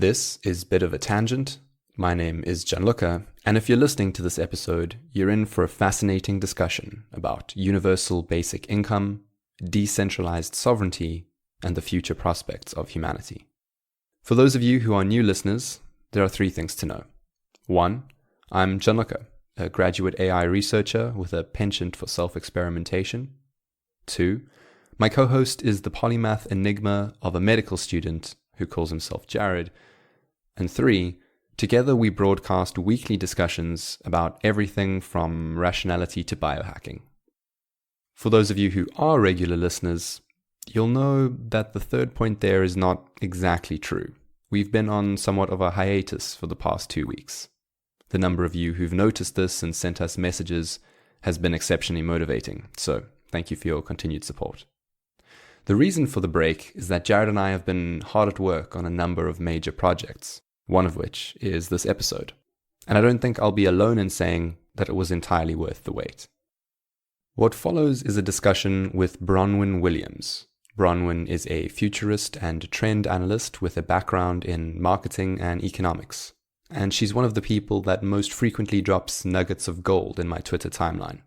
This is Bit of a Tangent. My name is Gianluca, and if you're listening to this episode, you're in for a fascinating discussion about universal basic income, decentralized sovereignty, and the future prospects of humanity. For those of you who are new listeners, there are 3 things to know. 1, I'm Gianluca, a graduate AI researcher with a penchant for self-experimentation. 2, my co-host is the polymath enigma of a medical student who calls himself Jared. And 3, together we broadcast weekly discussions about everything from rationality to biohacking. For those of you who are regular listeners, you'll know that the third point there is not exactly true. We've been on somewhat of a hiatus for the past 2 weeks. The number of you who've noticed this and sent us messages has been exceptionally motivating, so thank you for your continued support. The reason for the break is that Jared and I have been hard at work on a number of major projects, one of which is this episode. And I don't think I'll be alone in saying that it was entirely worth the wait. What follows is a discussion with Bronwyn Williams. Bronwyn is a futurist and trend analyst with a background in marketing and economics. And she's one of the people that most frequently drops nuggets of gold in my Twitter timeline.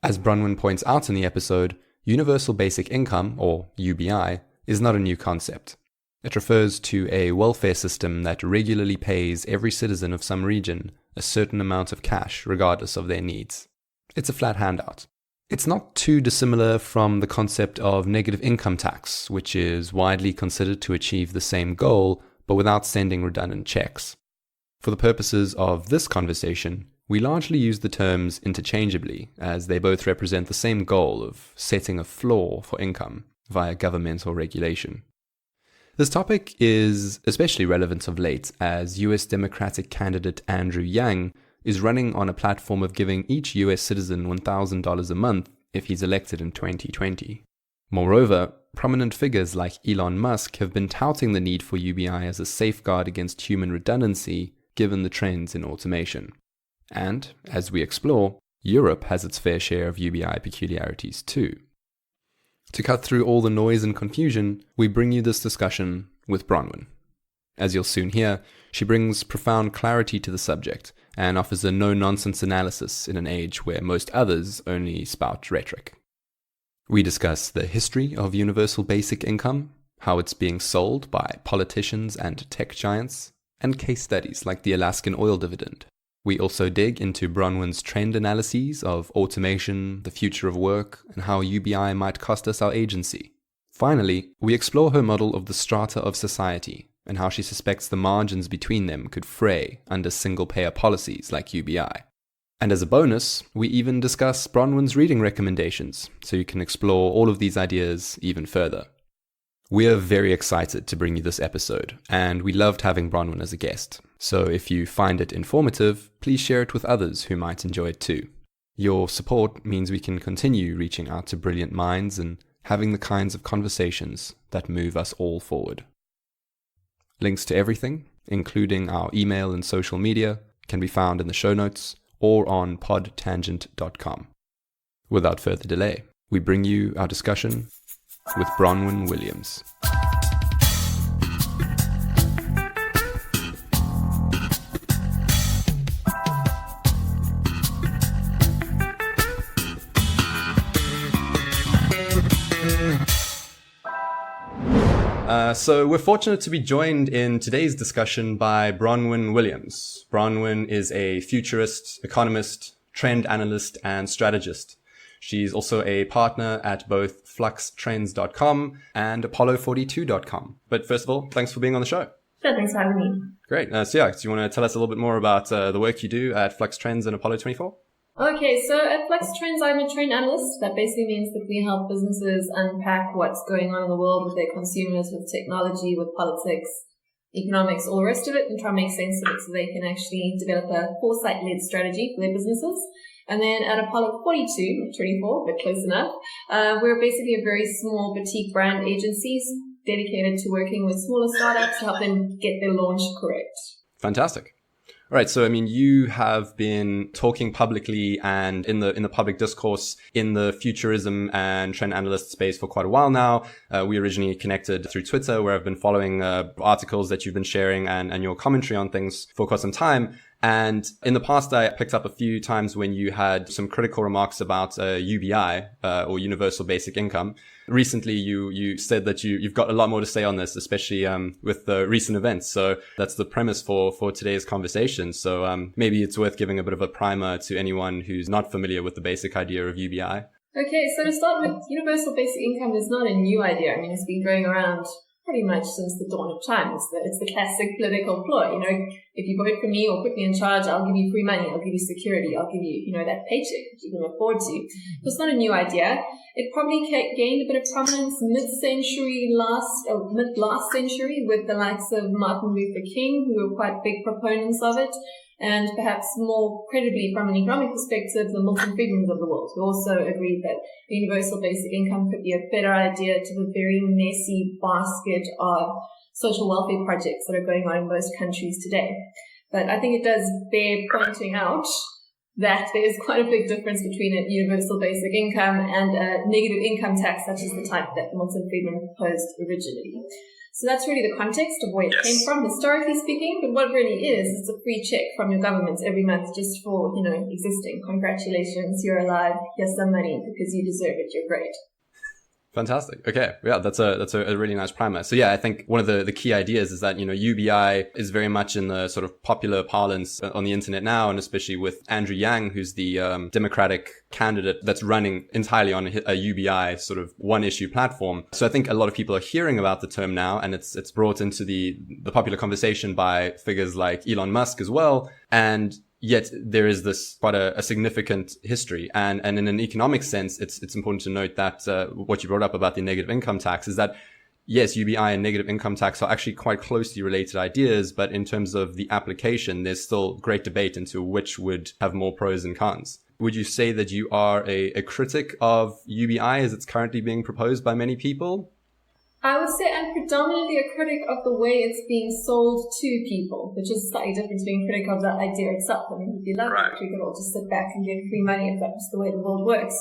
As Bronwyn points out in the episode, Universal Basic Income, or UBI, is not a new concept. It refers to a welfare system that regularly pays every citizen of some region a certain amount of cash regardless of their needs. It's a flat handout. It's not too dissimilar from the concept of negative income tax, which is widely considered to achieve the same goal, but without sending redundant checks. For the purposes of this conversation, we largely use the terms interchangeably, as they both represent the same goal of setting a floor for income via governmental regulation. This topic is especially relevant of late, as US Democratic candidate Andrew Yang is running on a platform of giving each US citizen $1,000 a month if he's elected in 2020. Moreover, prominent figures like Elon Musk have been touting the need for UBI as a safeguard against human redundancy given the trends in automation. And, as we explore, Europe has its fair share of UBI peculiarities too. To cut through all the noise and confusion, we bring you this discussion with Bronwyn. As you'll soon hear, she brings profound clarity to the subject and offers a no-nonsense analysis in an age where most others only spout rhetoric. We discuss the history of universal basic income, how it's being sold by politicians and tech giants, and case studies like the Alaskan oil dividend. We also dig into Bronwyn's trend analyses of automation, the future of work, and how UBI might cost us our agency. Finally, we explore her model of the strata of society and how she suspects the margins between them could fray under single-payer policies like UBI. And as a bonus, we even discuss Bronwyn's reading recommendations, so you can explore all of these ideas even further. We are very excited to bring you this episode, and we loved having Bronwyn as a guest. So if you find it informative, please share it with others who might enjoy it too. Your support means we can continue reaching out to brilliant minds and having the kinds of conversations that move us all forward. Links to everything, including our email and social media, can be found in the show notes or on podtangent.com. Without further delay, we bring you our discussion with Bronwyn Williams. So we're fortunate to be joined in today's discussion by Bronwyn Williams. Bronwyn is a futurist, economist, trend analyst, and strategist. She's also a partner at both fluxtrends.com and apollo42.com. But first of all, thanks for being on the show. Sure, thanks for having me. Great. Do you want to tell us a little bit more about the work you do at Flux Trends and Apollo24? Okay, so at Flux Trends, I'm a trend analyst. That basically means that we help businesses unpack what's going on in the world with their consumers, with technology, with politics, economics, all the rest of it, and try and make sense of it so they can actually develop a foresight-led strategy for their businesses. And then at Apollo 42, 24, but close enough, we're basically a very small boutique brand agency dedicated to working with smaller startups to help them get their launch correct. Fantastic. All right. So, I mean, you have been talking publicly and in the public discourse in the futurism and trend analyst space for quite a while now. We originally connected through Twitter, where I've been following articles that you've been sharing and your commentary on things for quite some time. And in the past, I picked up a few times when you had some critical remarks about UBI or universal basic income. Recently, you said that you've got a lot more to say on this, especially with the recent events. So that's the premise for today's conversation. So maybe it's worth giving a bit of a primer to anyone who's not familiar with the basic idea of UBI. Okay, so to start with, universal basic income is not a new idea. I mean, it's been going around pretty much since the dawn of time. It's the classic political ploy. You know, if you vote for me or put me in charge, I'll give you free money, I'll give you security, I'll give you, that paycheck that you can afford to. So it's not a new idea. It probably gained a bit of prominence mid-last century with the likes of Martin Luther King, who were quite big proponents of it. And perhaps more credibly from an economic perspective, the Milton Friedmans of the world, who also agreed that the universal basic income could be a better idea to the very messy basket of social welfare projects that are going on in most countries today. But I think it does bear pointing out that there is quite a big difference between a universal basic income and a negative income tax, such as the type that Milton Friedman proposed originally. So that's really the context of where it came from, historically speaking. But what it really is, it's a free check from your government every month just for, existing. Congratulations, you're alive. Here's some money because you deserve it. You're great. Fantastic. Okay. Yeah, that's a really nice primer. So yeah, I think one of the key ideas is that, UBI is very much in the sort of popular parlance on the internet now, and especially with Andrew Yang, who's the Democratic candidate that's running entirely on a UBI sort of one issue platform. So I think a lot of people are hearing about the term now, and it's brought into the popular conversation by figures like Elon Musk as well. And yet there is this quite a significant history. And in an economic sense, it's important to note that what you brought up about the negative income tax is that, yes, UBI and negative income tax are actually quite closely related ideas, but in terms of the application, there's still great debate into which would have more pros and cons. Would you say that you are a critic of UBI as it's currently being proposed by many people? I would say I'm predominantly a critic of the way it's being sold to people, which is slightly different to being a critic of that idea itself. I mean, it'd be lovely if we could all just sit back and get free money if that was the way the world works.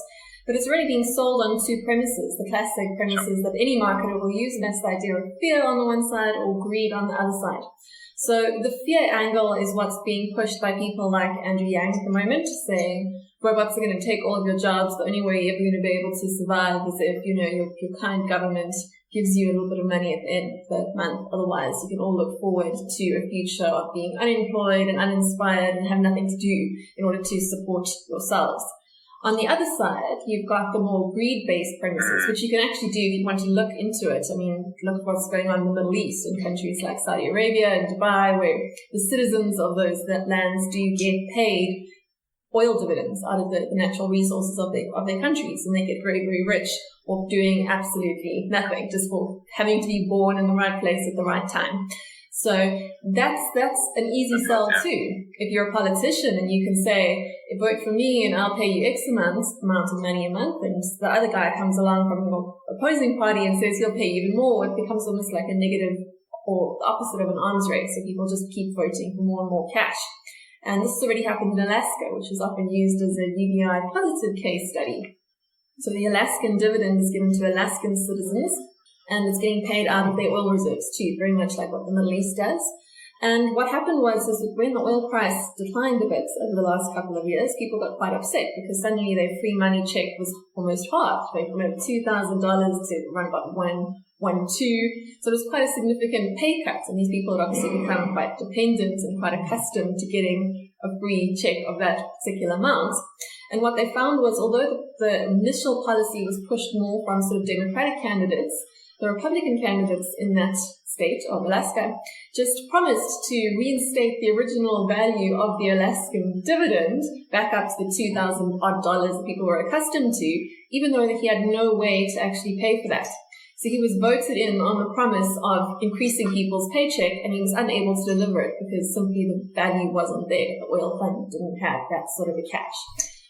But it's already being sold on two premises, the classic premises that any marketer will use, and that's the idea of fear on the one side or greed on the other side. So the fear angle is what's being pushed by people like Andrew Yang at the moment, saying robots are going to take all of your jobs. The only way you're ever going to be able to survive is if, your kind government gives you a little bit of money at the end of the month. Otherwise, you can all look forward to a future of being unemployed and uninspired and have nothing to do in order to support yourselves. On the other side, you've got the more greed-based premises, which you can actually do if you want to look into it. I mean, look at what's going on in the Middle East, in countries like Saudi Arabia and Dubai, where the citizens of those lands do get paid oil dividends out of the natural resources of their countries, and they get very, very rich off doing absolutely nothing, just for having to be born in the right place at the right time. So that's an easy sell too. If you're a politician and you can say, vote for me and I'll pay you X amount of money a month, and the other guy comes along from your opposing party and says he'll pay you even more, it becomes almost like a negative or the opposite of an arms race. So people just keep voting for more and more cash. And this has already happened in Alaska, which is often used as a UBI positive case study. So the Alaskan dividend is given to Alaskan citizens, and it's getting paid out of their oil reserves too, very much like what the Middle East does. And what happened was that when the oil price declined a bit over the last couple of years, people got quite upset because suddenly their free money check was almost halved, going from over $2,000 to around about $1,200. So it was quite a significant pay cut, and these people had obviously become quite dependent and quite accustomed to getting a free check of that particular amount. And what they found was, although the initial policy was pushed more from sort of Democratic candidates, the Republican candidates in that state of Alaska just promised to reinstate the original value of the Alaskan dividend back up to the $2,000 odd that people were accustomed to, even though he had no way to actually pay for that. So he was voted in on the promise of increasing people's paycheck, and he was unable to deliver it because simply the value wasn't there. The oil fund didn't have that sort of a cash.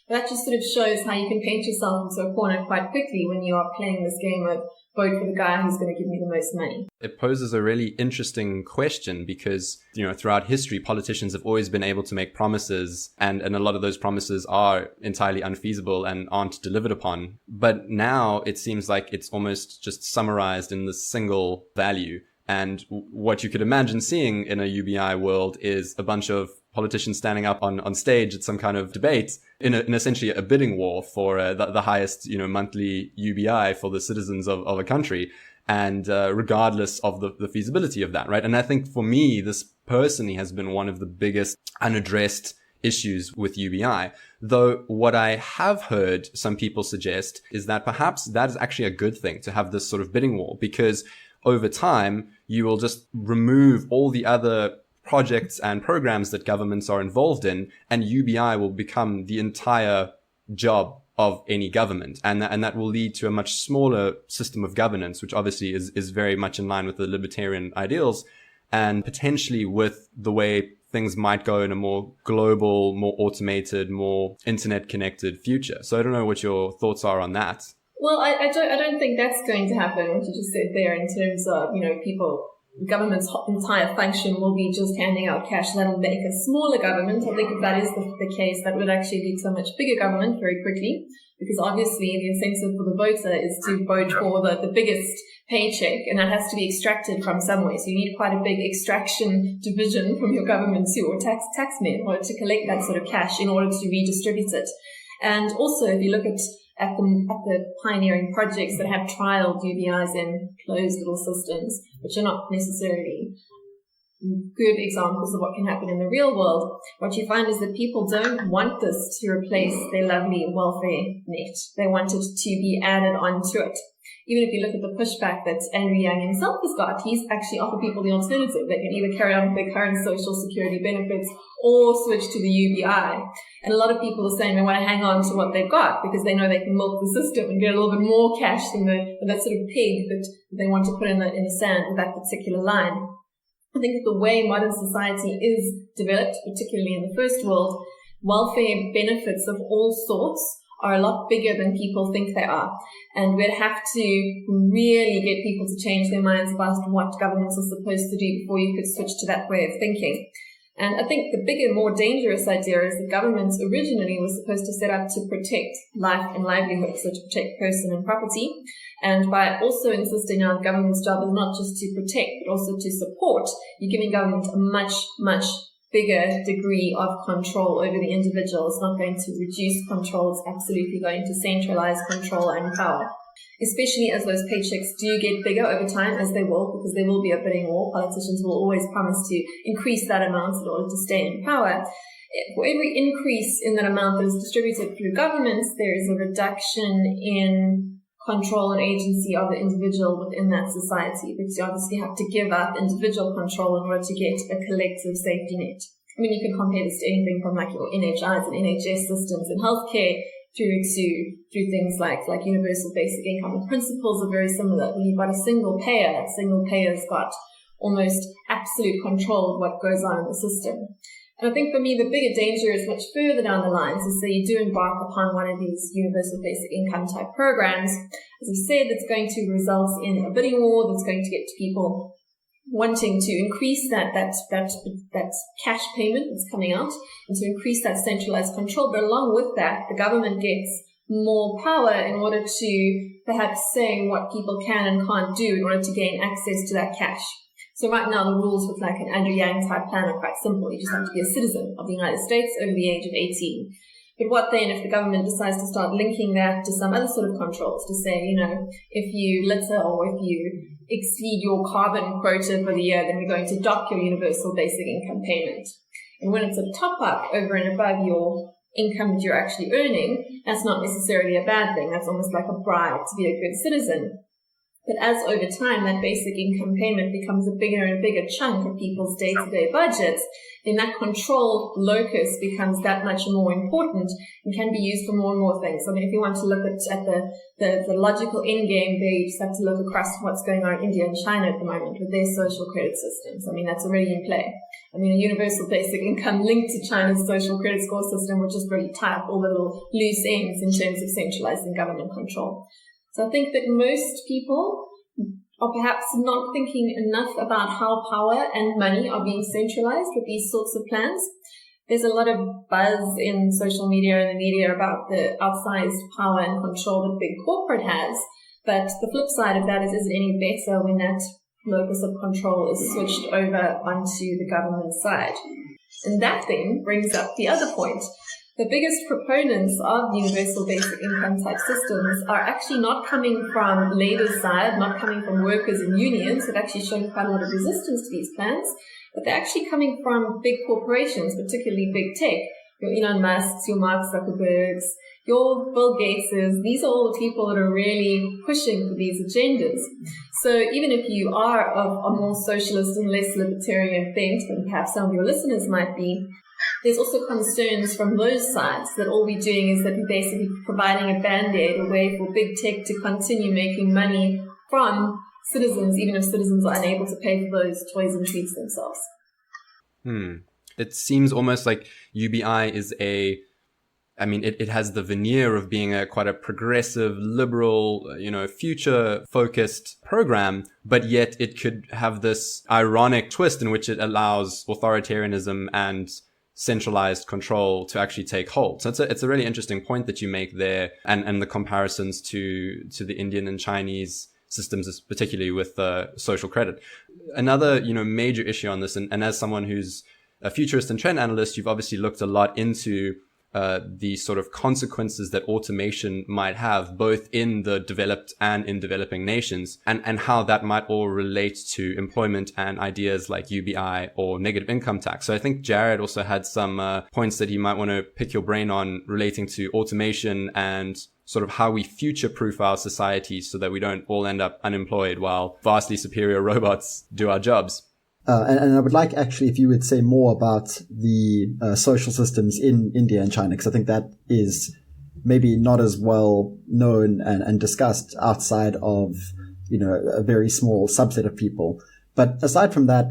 That just sort of shows how you can paint yourself into a corner quite quickly when you are playing this game of vote for the guy who's going to give me the most money. It poses a really interesting question because, throughout history, politicians have always been able to make promises and a lot of those promises are entirely unfeasible and aren't delivered upon. But now it seems like it's almost just summarized in this single value. And what you could imagine seeing in a UBI world is a bunch of politicians standing up on stage at some kind of debate in essentially a bidding war for the highest, monthly UBI for the citizens of a country. And regardless of the feasibility of that, right? And I think for me, this personally has been one of the biggest unaddressed issues with UBI. Though what I have heard some people suggest is that perhaps that is actually a good thing to have this sort of bidding war, because over time, you will just remove all the other projects and programs that governments are involved in, and UBI will become the entire job of any government. And that will lead to a much smaller system of governance, which obviously is very much in line with the libertarian ideals, and potentially with the way things might go in a more global, more automated, more internet connected future. So I don't know what your thoughts are on that. Well, I don't think that's going to happen, what you just said there, in terms of, government's entire function will be just handing out cash. That'll make a smaller government. I think if that is the case, that would actually lead to a much bigger government very quickly, because obviously the incentive for the voter is to vote for the biggest paycheck, and that has to be extracted from somewhere. So you need quite a big extraction division from your government to your taxmen in order to collect that sort of cash in order to redistribute it. And also, if you look at the pioneering projects that have trialed UBIs in closed little systems, which are not necessarily good examples of what can happen in the real world, what you find is that people don't want this to replace their lovely welfare net. They want it to be added onto it. Even if you look at the pushback that Andrew Yang himself has got, he's actually offered people the alternative. They can either carry on with their current social security benefits or switch to the UBI. And a lot of people are saying they want to hang on to what they've got because they know they can milk the system and get a little bit more cash than that sort of pig that they want to put in the sand with that particular line. I think that the way modern society is developed, particularly in the first world, welfare benefits of all sorts are a lot bigger than people think they are. And we'd have to really get people to change their minds about what governments are supposed to do before you could switch to that way of thinking. And I think the bigger, more dangerous idea is that governments originally were supposed to set up to protect life and livelihood, so to protect person and property. And by also insisting on government's job is not just to protect, but also to support, you're giving government a much, much bigger degree of control over the individual. It's not going to reduce control. It's absolutely going to centralize control and power, especially as those paychecks do get bigger over time, as they will, because there will be a bidding war. Politicians will always promise to increase that amount in order to stay in power. For every increase in that amount that is distributed through governments, there is a reduction in control and agency of the individual within that society, because you obviously have to give up individual control in order to get a collective safety net. I mean, you can compare this to anything from like your NHIs and NHS systems and healthcare through things like universal basic income. The principles are very similar. When you've got a single payer, that single payer's got almost absolute control of what goes on in the system. And I think for me, the bigger danger is much further down the line. So say you do embark upon one of these universal basic income type programs. As I said, that's going to result in a bidding war that's going to get people wanting to increase that cash payment that's coming out and to increase that centralized control. But along with that, the government gets more power in order to perhaps say what people can and can't do in order to gain access to that cash. So right now, the rules with like an Andrew Yang type plan are quite simple. You just have to be a citizen of the United States over the age of 18. But what then if the government decides to start linking that to some other sort of controls to say, if you litter or if you exceed your carbon quota for the year, then we're going to dock your universal basic income payment. And when it's a top up over and above your income that you're actually earning, that's not necessarily a bad thing. That's almost like a bribe to be a good citizen. But as over time that basic income payment becomes a bigger and bigger chunk of people's day-to-day budgets, then that control locus becomes that much more important and can be used for more and more things. I mean, if you want to look at the logical end game there, you just have to look across what's going on in India and China at the moment with their social credit systems. I mean, that's already in play. I mean, a universal basic income linked to China's social credit score system would just really tie up all the little loose ends in terms of centralizing government control. So I think that most people are perhaps not thinking enough about how power and money are being centralized with these sorts of plans. There's a lot of buzz in social media and the media about the outsized power and control that big corporate has, but the flip side of that is it any better when that locus of control is switched over onto the government side? And that then brings up the other point. The biggest proponents of universal basic income type systems are actually not coming from labor's side, not coming from workers and unions, who've actually shown quite a lot of resistance to these plans, but they're actually coming from big corporations, particularly big tech. Your Elon Musks, your Mark Zuckerbergs, your Bill Gateses, these are all the people that are really pushing for these agendas. So even if you are of a more socialist and less libertarian bent than perhaps some of your listeners might be, there's also concerns from those sides that all we're doing is that we're basically providing a band-aid, a way for big tech to continue making money from citizens, even if citizens are unable to pay for those toys and treats themselves. It seems almost like UBI is it has the veneer of being quite a progressive, liberal, future-focused program, but yet it could have this ironic twist in which it allows authoritarianism and centralized control to actually take hold. So it's a really interesting point that you make there, and the comparisons to the Indian and Chinese systems, particularly with social credit. Another, major issue on this, and as someone who's a futurist and trend analyst, you've obviously looked a lot into the sort of consequences that automation might have both in the developed and in developing nations, and how that might all relate to employment and ideas like UBI or negative income tax. So I think Jared also had some points that he might want to pick your brain on relating to automation and sort of how we future-proof our societies so that we don't all end up unemployed while vastly superior robots do our jobs. And I would like actually if you would say more about the social systems in India and China, because I think that is maybe not as well known and discussed outside of, a very small subset of people. But aside from that,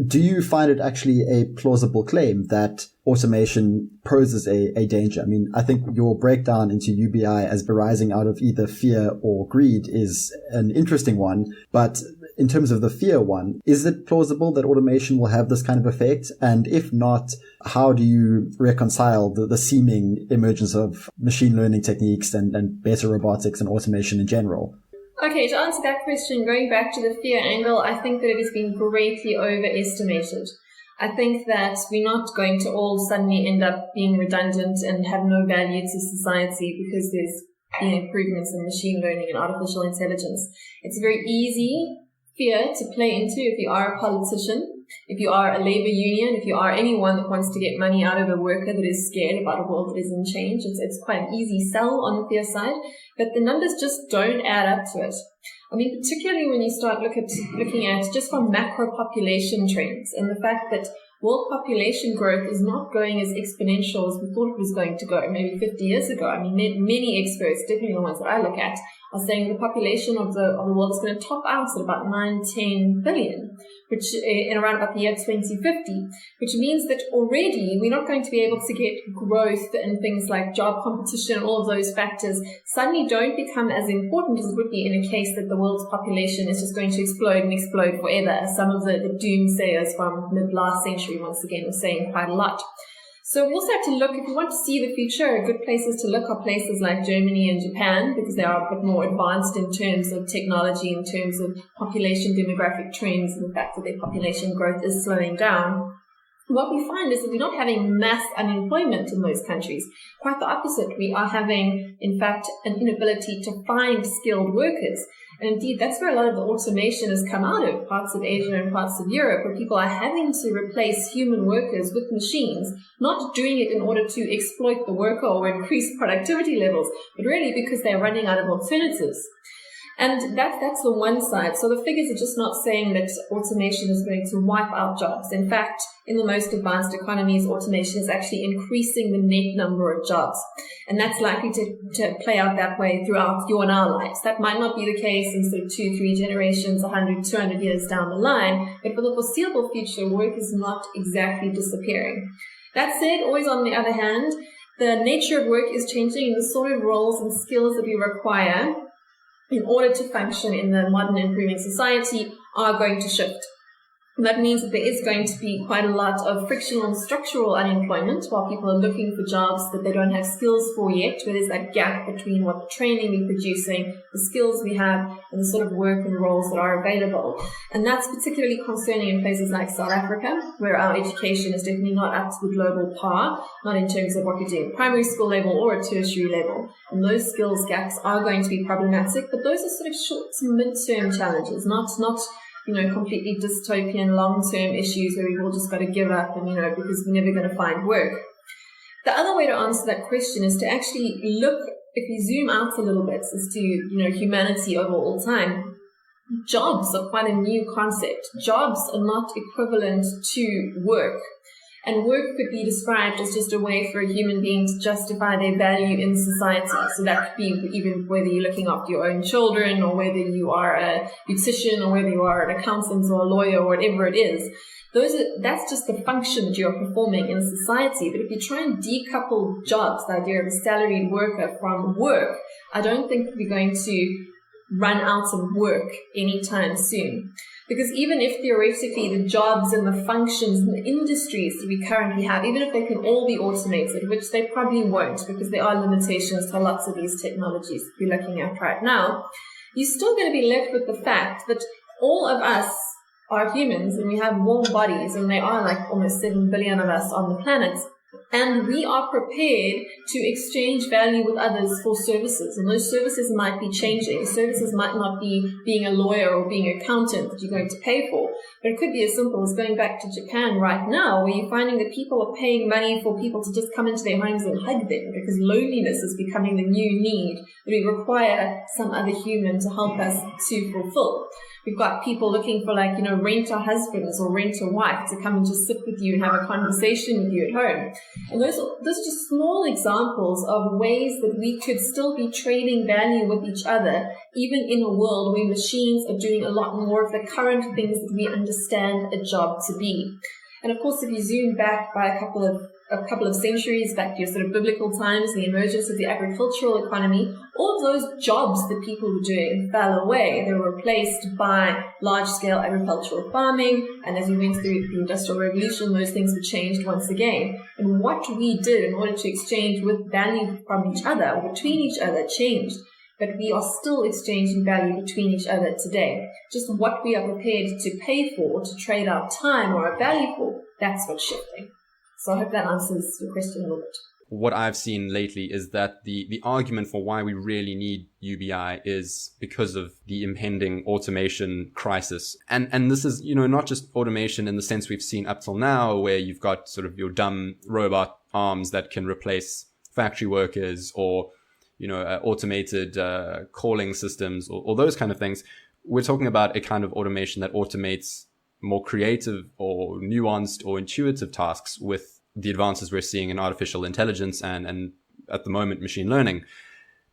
do you find it actually a plausible claim that automation poses a danger? I mean, I think your breakdown into UBI as arising out of either fear or greed is an interesting one, but in terms of the fear one, is it plausible that automation will have this kind of effect? And if not, how do you reconcile the seeming emergence of machine learning techniques and better robotics and automation in general? Okay, to answer that question, going back to the fear angle, I think that it has been greatly overestimated. I think that we're not going to all suddenly end up being redundant and have no value to society because there's been improvements in machine learning and artificial intelligence. It's a very easy fear to play into if you are a politician, if you are a labor union, if you are anyone that wants to get money out of a worker that is scared about a world that is in change. It's quite an easy sell on the fear side, but the numbers just don't add up to it. I mean, particularly when you start looking at just from macro population trends and the fact that world population growth is not going as exponential as we thought it was going to go maybe 50 years ago. I mean, many experts, definitely the ones that I look at, are saying the population of the world is going to top out at about 9-10 billion, which in around about the year 2050, which means that already we're not going to be able to get growth and things like job competition, all of those factors suddenly don't become as important as it would be in a case that the world's population is just going to explode and explode forever, as some of the doomsayers from mid last century once again were saying quite a lot. So we also have to look, if we want to see the future, good places to look are places like Germany and Japan, because they are a bit more advanced in terms of technology, in terms of population demographic trends, and the fact that their population growth is slowing down. What we find is that we're not having mass unemployment in those countries. Quite the opposite. We are having, in fact, an inability to find skilled workers. And indeed, that's where a lot of the automation has come out of, parts of Asia and parts of Europe, where people are having to replace human workers with machines, not doing it in order to exploit the worker or increase productivity levels, but really because they're running out of alternatives. And that's the one side. So the figures are just not saying that automation is going to wipe out jobs. In fact, in the most advanced economies, automation is actually increasing the net number of jobs. And that's likely to play out that way throughout your and our lives. That might not be the case in sort of 2-3 generations, 100, 200 years down the line. But for the foreseeable future, work is not exactly disappearing. That said, always on the other hand, the nature of work is changing, and the sort of roles and skills that we require in order to function in the modern improving society are going to shift. And that means that there is going to be quite a lot of frictional and structural unemployment while people are looking for jobs that they don't have skills for yet, where there's that gap between what the training we're producing, the skills we have, and the sort of work and roles that are available. And that's particularly concerning in places like South Africa, where our education is definitely not up to the global par, not in terms of what we do at primary school level or at tertiary level. And those skills gaps are going to be problematic, but those are sort of short to mid-term challenges, not completely dystopian long-term issues where we've all just got to give up and, because we're never going to find work. The other way to answer that question is to actually look, if we zoom out a little bit as to, humanity over all time. Jobs are quite a new concept. Jobs are not equivalent to work. And work could be described as just a way for a human being to justify their value in society. So that could be even whether you're looking after your own children, or whether you are a beautician, or whether you are an accountant or a lawyer, or whatever it is. That's just the function that you're performing in society. But if you try and decouple jobs, the idea of a salaried worker, from work, I don't think we're going to run out of work anytime soon. Because even if theoretically the jobs and the functions and the industries that we currently have, even if they can all be automated, which they probably won't because there are limitations to lots of these technologies that we're looking at right now, you're still going to be left with the fact that all of us are humans and we have warm bodies, and there are like almost 7 billion of us on the planet. And we are prepared to exchange value with others for services. And those services might be changing. Services might not be being a lawyer or being an accountant that you're going to pay for. But it could be as simple as going back to Japan right now, where you're finding that people are paying money for people to just come into their homes and hug them, because loneliness is becoming the new need that we require some other human to help us to fulfill. We've got people looking for rent a husbands or rent a wife to come and just sit with you and have a conversation with you at home. And those are just small examples of ways that we could still be trading value with each other, even in a world where machines are doing a lot more of the current things that we understand a job to be. And of course, if you zoom back by a couple of centuries, back to your sort of biblical times, the emergence of the agricultural economy, all of those jobs that people were doing fell away. They were replaced by large-scale agricultural farming, and as we went through the Industrial Revolution, those things were changed once again. And what we did in order to exchange with value from each other, or between each other, changed. But we are still exchanging value between each other today. Just what we are prepared to pay for, to trade our time or our value for, that's what's shifting. So I hope that answers your question a little bit. What I've seen lately is that the argument for why we really need UBI is because of the impending automation crisis. And this is, not just automation in the sense we've seen up till now, where you've got sort of your dumb robot arms that can replace factory workers, or, automated calling systems, or those kind of things. We're talking about a kind of automation that automates more creative or nuanced or intuitive tasks with the advances we're seeing in artificial intelligence and at the moment machine learning.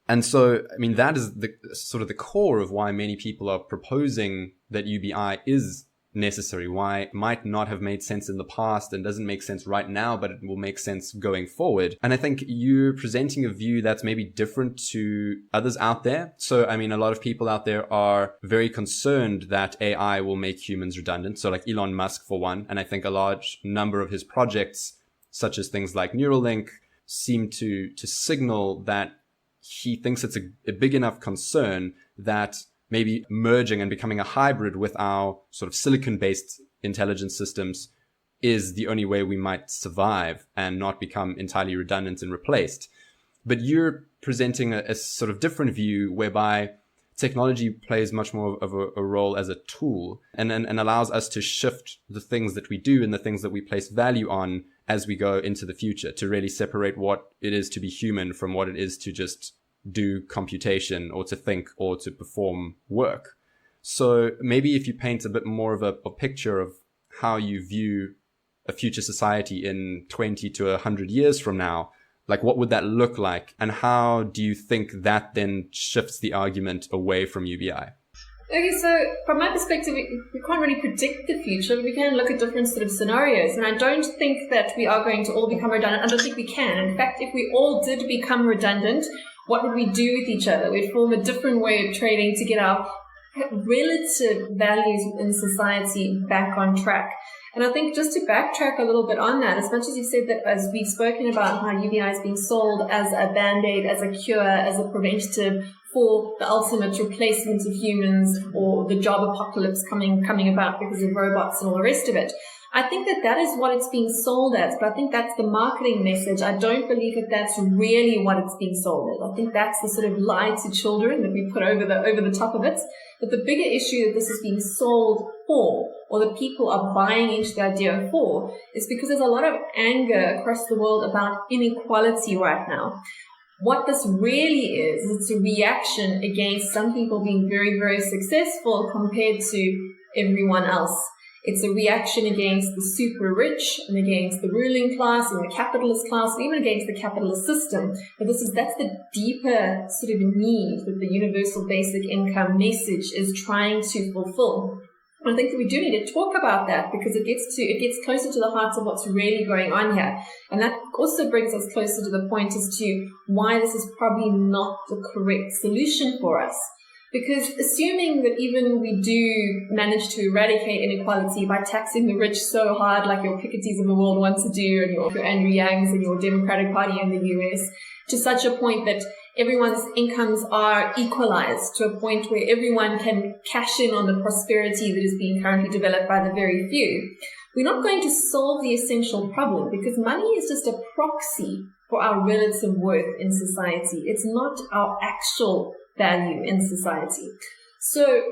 And so, that is the sort of the core of why many people are proposing that UBI is necessary, why it might not have made sense in the past and doesn't make sense right now, but it will make sense going forward. And I think you're presenting a view that's maybe different to others out there. So, a lot of people out there are very concerned that AI will make humans redundant. So like Elon Musk, for one. And I think a large number of his projects, such as things like Neuralink, seem to signal that he thinks it's a big enough concern that maybe merging and becoming a hybrid with our sort of silicon-based intelligence systems is the only way we might survive and not become entirely redundant and replaced. But you're presenting a sort of different view whereby technology plays much more of a role as a tool and allows us to shift the things that we do and the things that we place value on as we go into the future, to really separate what it is to be human from what it is to just do computation or to think or to perform work. So maybe if you paint a bit more of a picture of how you view a future society in 20 to 100 years from now, like what would that look like? And how do you think that then shifts the argument away from UBI? Okay, so from my perspective, we can't really predict the future, but we can look at different sort of scenarios. And I don't think that we are going to all become redundant. I don't think we can. In fact, if we all did become redundant, what would we do with each other? We'd form a different way of trading to get our relative values within society back on track. And I think just to backtrack a little bit on that, as much as you said that, as we've spoken about how UBI is being sold as a band-aid, as a cure, as a preventative for the ultimate replacement of humans or the job apocalypse coming about because of robots and all the rest of it. I think that that is what it's being sold as, but I think that's the marketing message. I don't believe that that's really what it's being sold as. I think that's the sort of lie to children that we put over the top of it. But the bigger issue that this is being sold for, or that people are buying into the idea for, is because there's a lot of anger across the world about inequality right now. What this really is, it's a reaction against some people being very, very successful compared to everyone else. It's a reaction against the super rich and against the ruling class and the capitalist class, and even against the capitalist system. But that's the deeper sort of need that the universal basic income message is trying to fulfill. And I think that we do need to talk about that because it gets closer to the heart of what's really going on here. And that also brings us closer to the point as to why this is probably not the correct solution for us. Because assuming that even we do manage to eradicate inequality by taxing the rich so hard, like your Pikettys of the world want to do, and your Andrew Yangs and your Democratic Party in the US, to such a point that everyone's incomes are equalized to a point where everyone can cash in on the prosperity that is being currently developed by the very few, we're not going to solve the essential problem, because money is just a proxy for our relative worth in society. It's not our actual value in society. So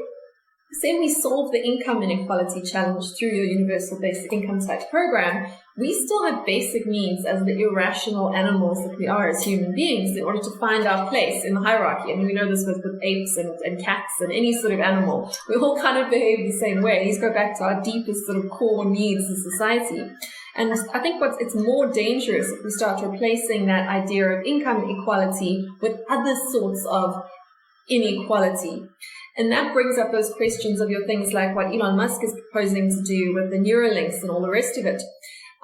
say we solve the income inequality challenge through your universal basic income type program, we still have basic needs as the irrational animals that we are as human beings in order to find our place in the hierarchy. I mean, we know this with apes and cats and any sort of animal. We all kind of behave the same way. These go back to our deepest sort of core needs in society. And I think it's more dangerous if we start replacing that idea of income equality with other sorts of inequality. And that brings up those questions of your things like what Elon Musk is proposing to do with the Neuralinks and all the rest of it.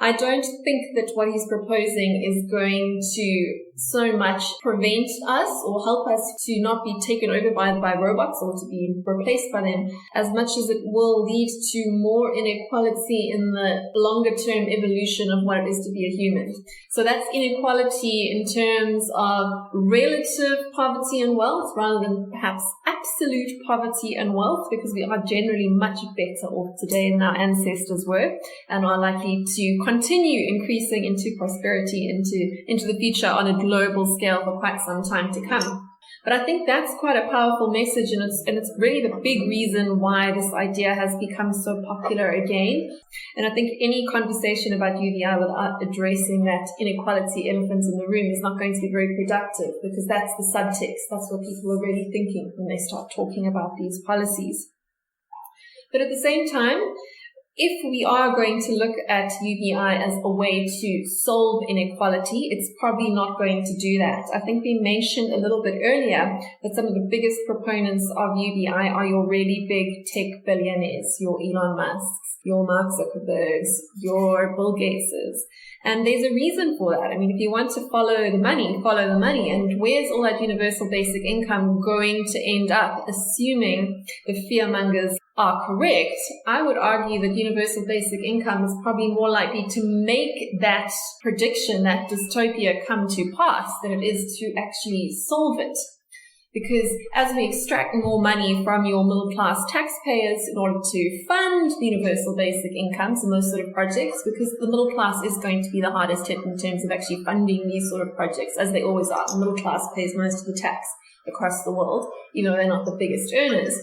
I don't think that what he's proposing is going to so much prevent us or help us to not be taken over by robots or to be replaced by them, as much as it will lead to more inequality in the longer term evolution of what it is to be a human. So that's inequality in terms of relative poverty and wealth rather than perhaps absolute poverty and wealth, because we are generally much better off today than our ancestors were and are likely to continue increasing into prosperity into the future on a global scale for quite some time to come. But I think that's quite a powerful message, and it's really the big reason why this idea has become so popular again. And I think any conversation about UBI without addressing that inequality elephant in the room is not going to be very productive, because that's the subtext. That's what people are really thinking when they start talking about these policies. But at the same time, if we are going to look at UBI as a way to solve inequality, it's probably not going to do that. I think we mentioned a little bit earlier that some of the biggest proponents of UBI are your really big tech billionaires, your Elon Musks, your Mark Zuckerbergs, your Bill Gateses. And there's a reason for that. I mean, if you want to follow the money, follow the money. And where's all that universal basic income going to end up, assuming the fearmongers are correct? I would argue that universal basic income is probably more likely to make that prediction, that dystopia, come to pass than it is to actually solve it. Because as we extract more money from your middle-class taxpayers in order to fund the universal basic incomes and those sort of projects, because the middle class is going to be the hardest hit in terms of actually funding these sort of projects, as they always are. The middle class pays most of the tax across the world, even though they're not the biggest earners.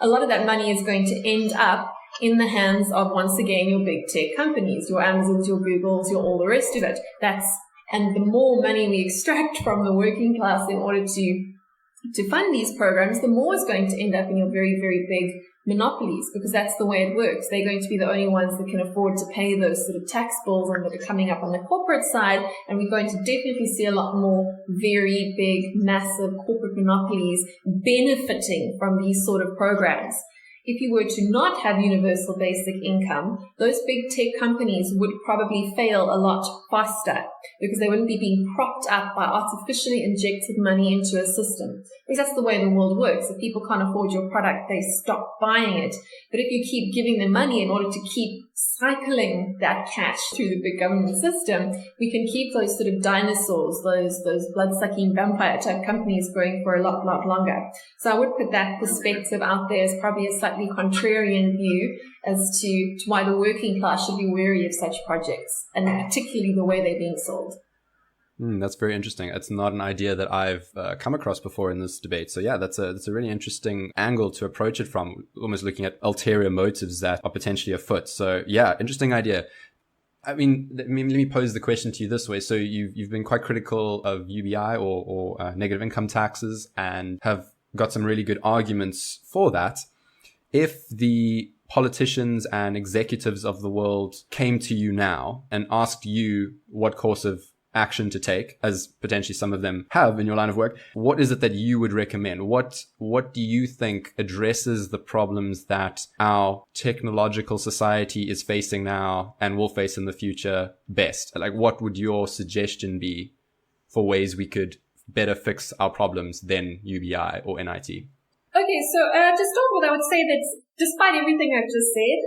A lot of that money is going to end up in the hands of, once again, your big tech companies, your Amazons, your Googles, your all the rest of it. That's And the more money we extract from the working class in order to fund these programs, the more it's going to end up in your very, very big monopolies, because that's the way it works. They're going to be the only ones that can afford to pay those sort of tax bills and that are coming up on the corporate side. And we're going to definitely see a lot more very big, massive corporate monopolies benefiting from these sort of programs. If you were to not have universal basic income, those big tech companies would probably fail a lot faster because they wouldn't be being propped up by artificially injected money into a system. Because that's the way the world works. If people can't afford your product, they stop buying it. But if you keep giving them money in order to keep cycling that cash through the big government system, we can keep those sort of dinosaurs, those blood-sucking vampire-type companies growing for a lot longer. So I would put that perspective out there as probably a slightly contrarian view as to why the working class should be wary of such projects, and particularly the way they're being sold. That's very interesting. It's not an idea that I've come across before in this debate. So yeah, that's a really interesting angle to approach it from, almost looking at ulterior motives that are potentially afoot. So yeah, interesting idea. I mean, let me pose the question to you this way. So you've been quite critical of UBI or negative income taxes and have got some really good arguments for that. If the politicians and executives of the world came to you now and asked you what course of action to take, as potentially some of them have in your line of work, what is it that you would recommend? What do you think addresses the problems that our technological society is facing now and will face in the future best? Like, what would your suggestion be for ways we could better fix our problems than UBI or NIT? Okay, so to start with, I would say that despite everything I've just said,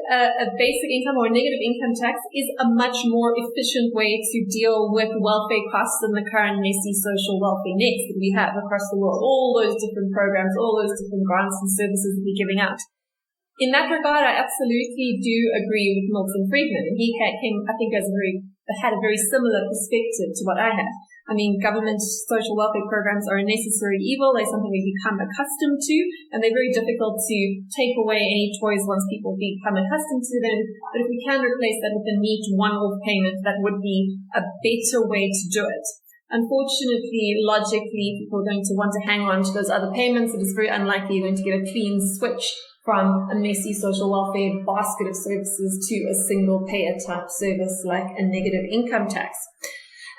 a basic income or a negative income tax is a much more efficient way to deal with welfare costs than the current messy social welfare nets that we have across the world. All those different programs, all those different grants and services that we're giving out. In that regard, I absolutely do agree with Milton Friedman. And he came, I think, had a very similar perspective to what I had. I mean, government social welfare programs are a necessary evil. They're something we become accustomed to, and they're very difficult to take away any choice once people become accustomed to them. But if we can replace that with a neat one-off payment, that would be a better way to do it. Unfortunately, logically, people are going to want to hang on to those other payments. It is very unlikely you're going to get a clean switch from a messy social welfare basket of services to a single payer type service like a negative income tax.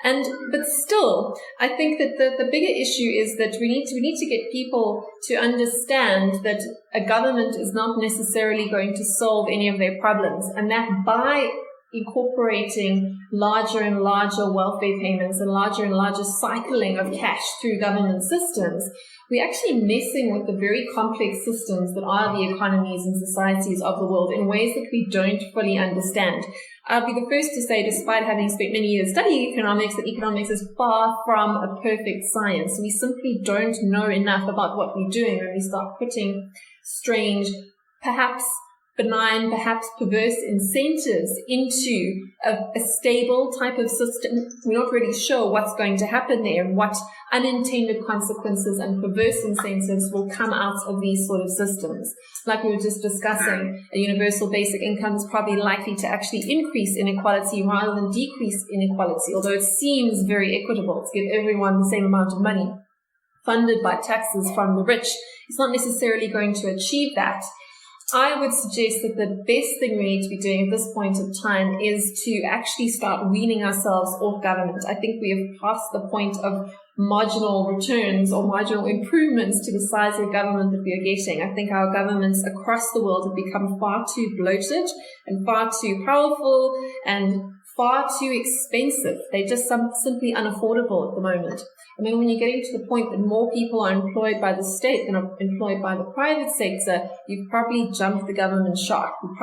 But still, I think that the bigger issue is that we need to get people to understand that a government is not necessarily going to solve any of their problems, and that by incorporating larger and larger welfare payments and larger cycling of cash through government systems, we're actually messing with the very complex systems that are the economies and societies of the world in ways that we don't fully understand. I'll be the first to say, despite having spent many years studying economics, that economics is far from a perfect science. We simply don't know enough about what we're doing when we start putting strange, perhaps benign, perhaps perverse incentives into a stable type of system. We're not really sure what's going to happen there and what unintended consequences and perverse incentives will come out of these sort of systems. Like we were just discussing, a universal basic income is probably likely to actually increase inequality rather than decrease inequality, although it seems very equitable to give everyone the same amount of money funded by taxes from the rich. It's not necessarily going to achieve that. I would suggest that the best thing we need to be doing at this point of time is to actually start weaning ourselves off government. I think we have passed the point of marginal returns or marginal improvements to the size of government that we are getting. I think our governments across the world have become far too bloated and far too powerful and far too expensive. They're just simply unaffordable at the moment. I mean, when you're getting to the point that more people are employed by the state than are employed by the private sector, you've probably jumped the government shark. We're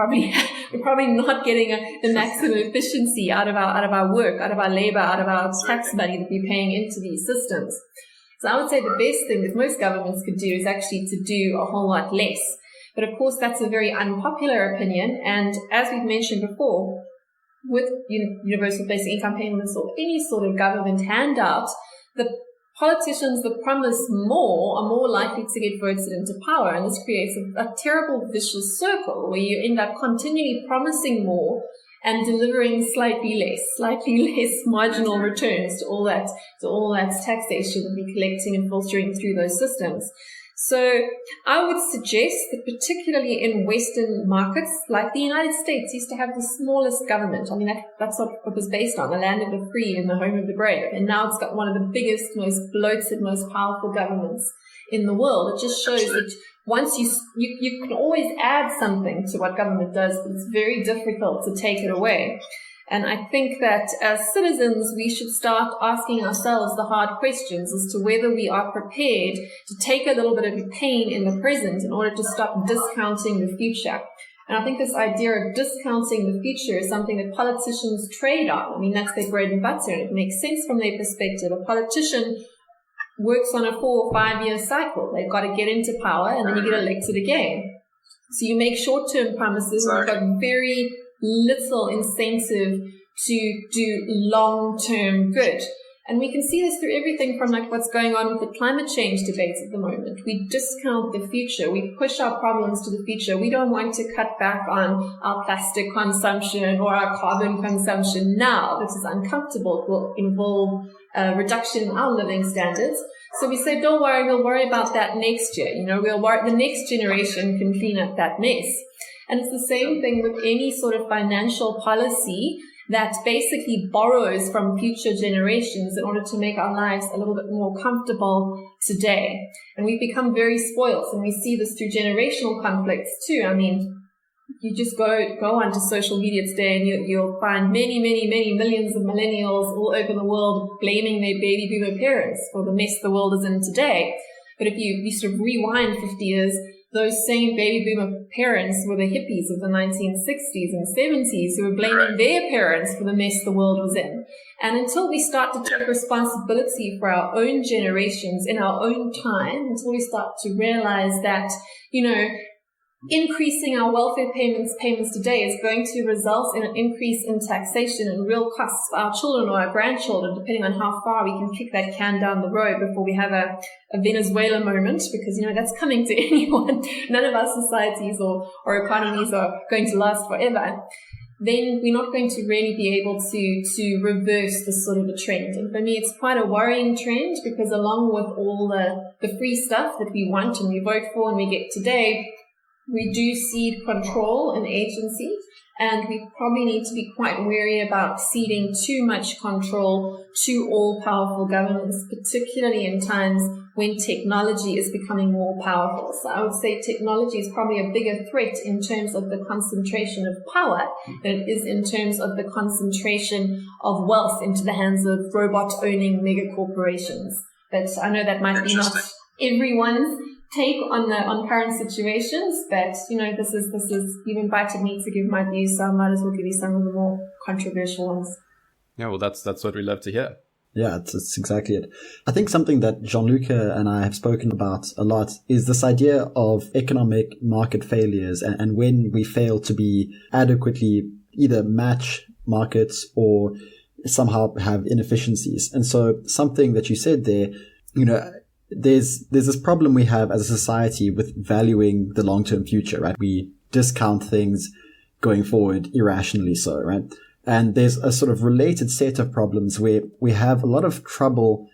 probably not getting the maximum efficiency out of our work, out of our labor, out of our tax money that we're paying into these systems. So I would say the best thing that most governments could do is actually to do a whole lot less. But of course, that's a very unpopular opinion. And as we've mentioned before, with universal basic income payments or any sort of government handout, the politicians that promise more are more likely to get voted into power, and this creates a terrible vicious circle where you end up continually promising more and delivering slightly less marginal returns to all that taxation that we're collecting and filtering through those systems. So I would suggest that particularly in Western markets, like the United States used to have the smallest government. I mean, that's what it was based on, the land of the free and the home of the brave. And now it's got one of the biggest, most bloated, most powerful governments in the world. It just shows that once you can always add something to what government does, but it's very difficult to take it away. And I think that as citizens, we should start asking ourselves the hard questions as to whether we are prepared to take a little bit of pain in the present in order to stop discounting the future. And I think this idea of discounting the future is something that politicians trade on. I mean, that's their bread and butter, and it makes sense from their perspective. A politician works on a 4 or 5 year cycle. They've got to get into power, and then you get elected again. So you make short-term promises, and you've got very little incentive to do long-term good. And we can see this through everything from like what's going on with the climate change debates at the moment. We discount the future. We push our problems to the future. We don't want to cut back on our plastic consumption or our carbon consumption now. This is uncomfortable. It will involve a reduction in our living standards. So we say, don't worry, we'll worry about that next year. We'll worry, the next generation can clean up that mess. And it's the same thing with any sort of financial policy that basically borrows from future generations in order to make our lives a little bit more comfortable today. And we've become very spoiled, and we see this through generational conflicts too. I mean, you just go onto social media today and you'll find many millions of millennials all over the world blaming their baby boomer parents for the mess the world is in today. But if you sort of rewind 50 years, those same baby boomer parents were the hippies of the 1960s and 70s who were blaming their parents for the mess the world was in. And until we start to take responsibility for our own generations in our own time, until we start to realize that, increasing our welfare payments today is going to result in an increase in taxation and real costs for our children or our grandchildren, depending on how far we can kick that can down the road before we have a Venezuela moment, because, that's coming to anyone. None of our societies or economies are going to last forever. Then we're not going to really be able to reverse this sort of a trend. And for me, it's quite a worrying trend, because along with all the free stuff that we want and we vote for and we get today, we do cede control and agency, and we probably need to be quite wary about ceding too much control to all-powerful governments, particularly in times when technology is becoming more powerful. So I would say technology is probably a bigger threat in terms of the concentration of power than it is in terms of the concentration of wealth into the hands of robot-owning mega corporations. But I know that might be not everyone's take on current situations, but this is you've invited me to give my views, so I might as well give you some of the more controversial ones. Yeah, well, that's what we love to hear. Yeah, it's exactly it. I think something that Gianluca and I have spoken about a lot is this idea of economic market failures, and when we fail to be adequately either match markets or somehow have inefficiencies. And so something that you said there, there's this problem we have as a society with valuing the long-term future, right? We discount things going forward irrationally so, right? And there's a sort of related set of problems where we have a lot of trouble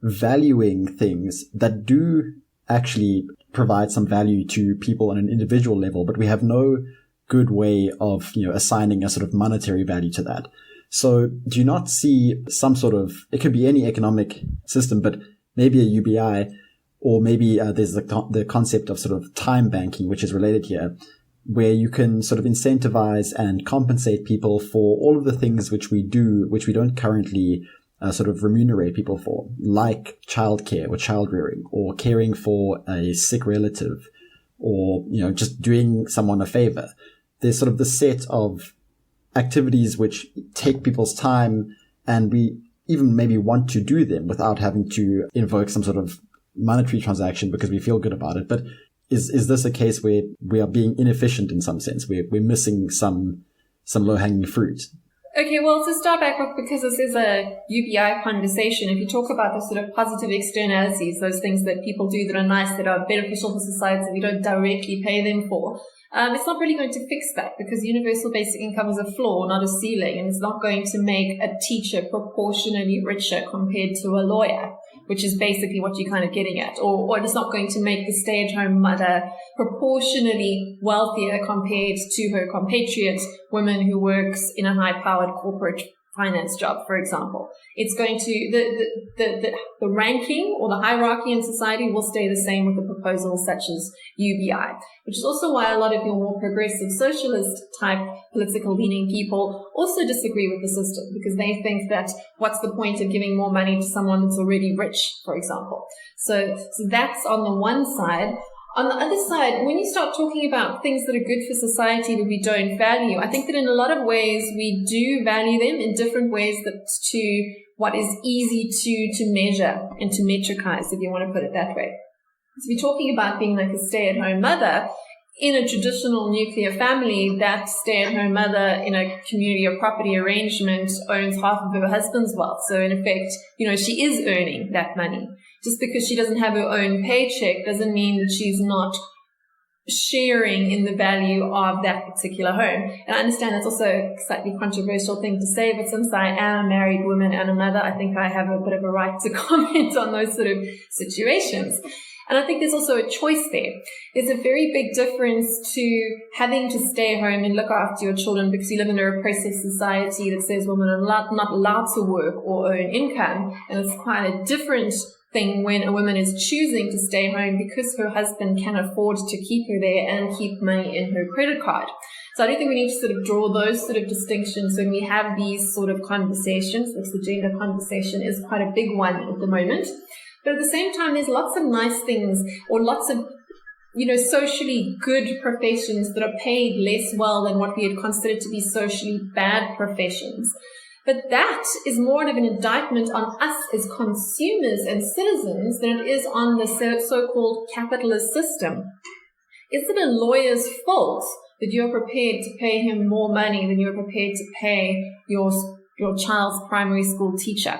valuing things that do actually provide some value to people on an individual level, but we have no good way of, assigning a sort of monetary value to that. So do you not see some sort of, it could be any economic system, but maybe a UBI, or maybe there's the concept of sort of time banking, which is related here, where you can sort of incentivize and compensate people for all of the things which we do, which we don't currently sort of remunerate people for, like childcare or child rearing, or caring for a sick relative, or, just doing someone a favor. There's sort of the set of activities which take people's time, and we even maybe want to do them without having to invoke some sort of monetary transaction because we feel good about it. But is this a case where we are being inefficient in some sense? We're missing some low-hanging fruit? Okay, well, to start back with, because this is a UBI conversation, if you talk about the sort of positive externalities, those things that people do that are nice, that are beneficial for society, that we don't directly pay them for, it's not really going to fix that, because universal basic income is a floor, not a ceiling, and it's not going to make a teacher proportionally richer compared to a lawyer, which is basically what you're kind of getting at. Or it's not going to make the stay-at-home mother proportionally wealthier compared to her compatriot woman who works in a high-powered corporate finance job, for example. It's going to, the ranking or the hierarchy in society will stay the same with the proposals such as UBI, which is also why a lot of your more progressive socialist type political leaning people also disagree with the system, because they think that what's the point of giving more money to someone that's already rich, for example. So that's on the one side. On the other side, when you start talking about things that are good for society that we don't value, I think that in a lot of ways we do value them in different ways that to what is easy to measure and to metricize, if you want to put it that way. So we're talking about being like a stay-at-home mother. In a traditional nuclear family, that stay-at-home mother in a community or property arrangement owns half of her husband's wealth. So in effect, she is earning that money. Just because she doesn't have her own paycheck doesn't mean that she's not sharing in the value of that particular home. And I understand that's also a slightly controversial thing to say, but since I am a married woman and a mother, I think I have a bit of a right to comment on those sort of situations. And I think there's also a choice there. There's a very big difference to having to stay home and look after your children because you live in a repressive society that says women are not allowed to work or earn income. And it's quite a different thing when a woman is choosing to stay home because her husband can afford to keep her there and keep money in her credit card. So I do think we need to sort of draw those sort of distinctions when we have these sort of conversations, because the gender conversation is quite a big one at the moment. But at the same time, there's lots of nice things or lots of, socially good professions that are paid less well than what we had considered to be socially bad professions. But that is more of an indictment on us as consumers and citizens than it is on the so-called capitalist system. Is it a lawyer's fault that you're prepared to pay him more money than you're prepared to pay your child's primary school teacher?